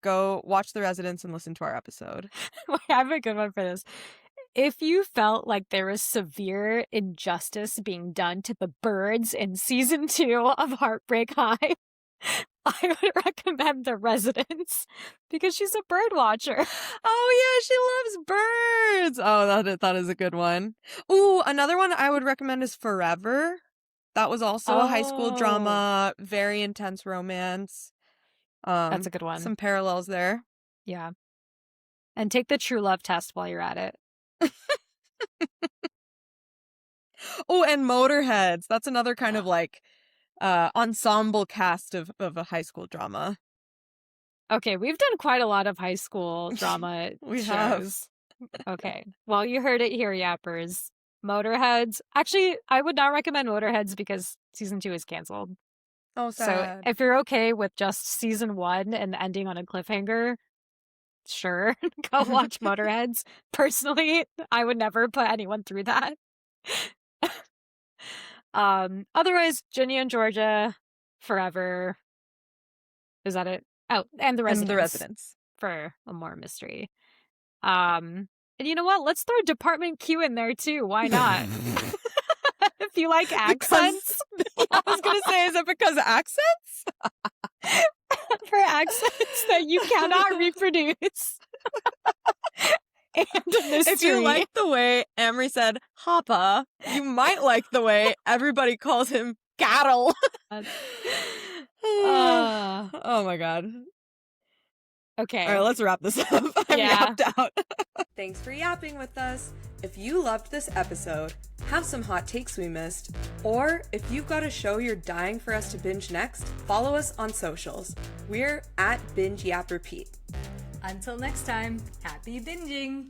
go watch The Residents and listen to our episode. I have a good one for this. If you felt like there was severe injustice being done to the birds in season 2 of Heartbreak High, I would recommend The Residents because she's a bird watcher. Oh, yeah, she loves birds. Oh, that is a good one. Ooh, another one I would recommend is Forever. That was also a high school drama, very intense romance. That's a good one. Some parallels there. Yeah. And take the true love test while you're at it. Oh, and Motorheads. That's another kind of like ensemble cast of a high school drama. Okay, we've done quite a lot of high school drama We shows. have. Okay, well, you heard it here, yappers. Motorheads. Actually, I would not recommend Motorheads because season 2 is canceled. Oh, So sad. if you're okay with just season 1 and ending on a cliffhanger, sure, go watch Motorheads. Personally, I would never put anyone through that. Otherwise, Ginny and Georgia, Forever. Is that it? Oh, and The Residents. And The Residents. For a more mystery. And you know what? Let's throw Department Q in there too. Why not? If you like accents. I was going to say, is it because accents? For accents that you cannot reproduce. And mystery. If you like the way Emery said Hoppa, you might like the way everybody calls him cattle. Oh my god. Okay. All right, let's wrap this up. I'm yapped out. Thanks for yapping with us. If you loved this episode, have some hot takes we missed, or if you've got a show you're dying for us to binge next, follow us on socials. We're at Binge Yap Repeat. Until next time, happy binging!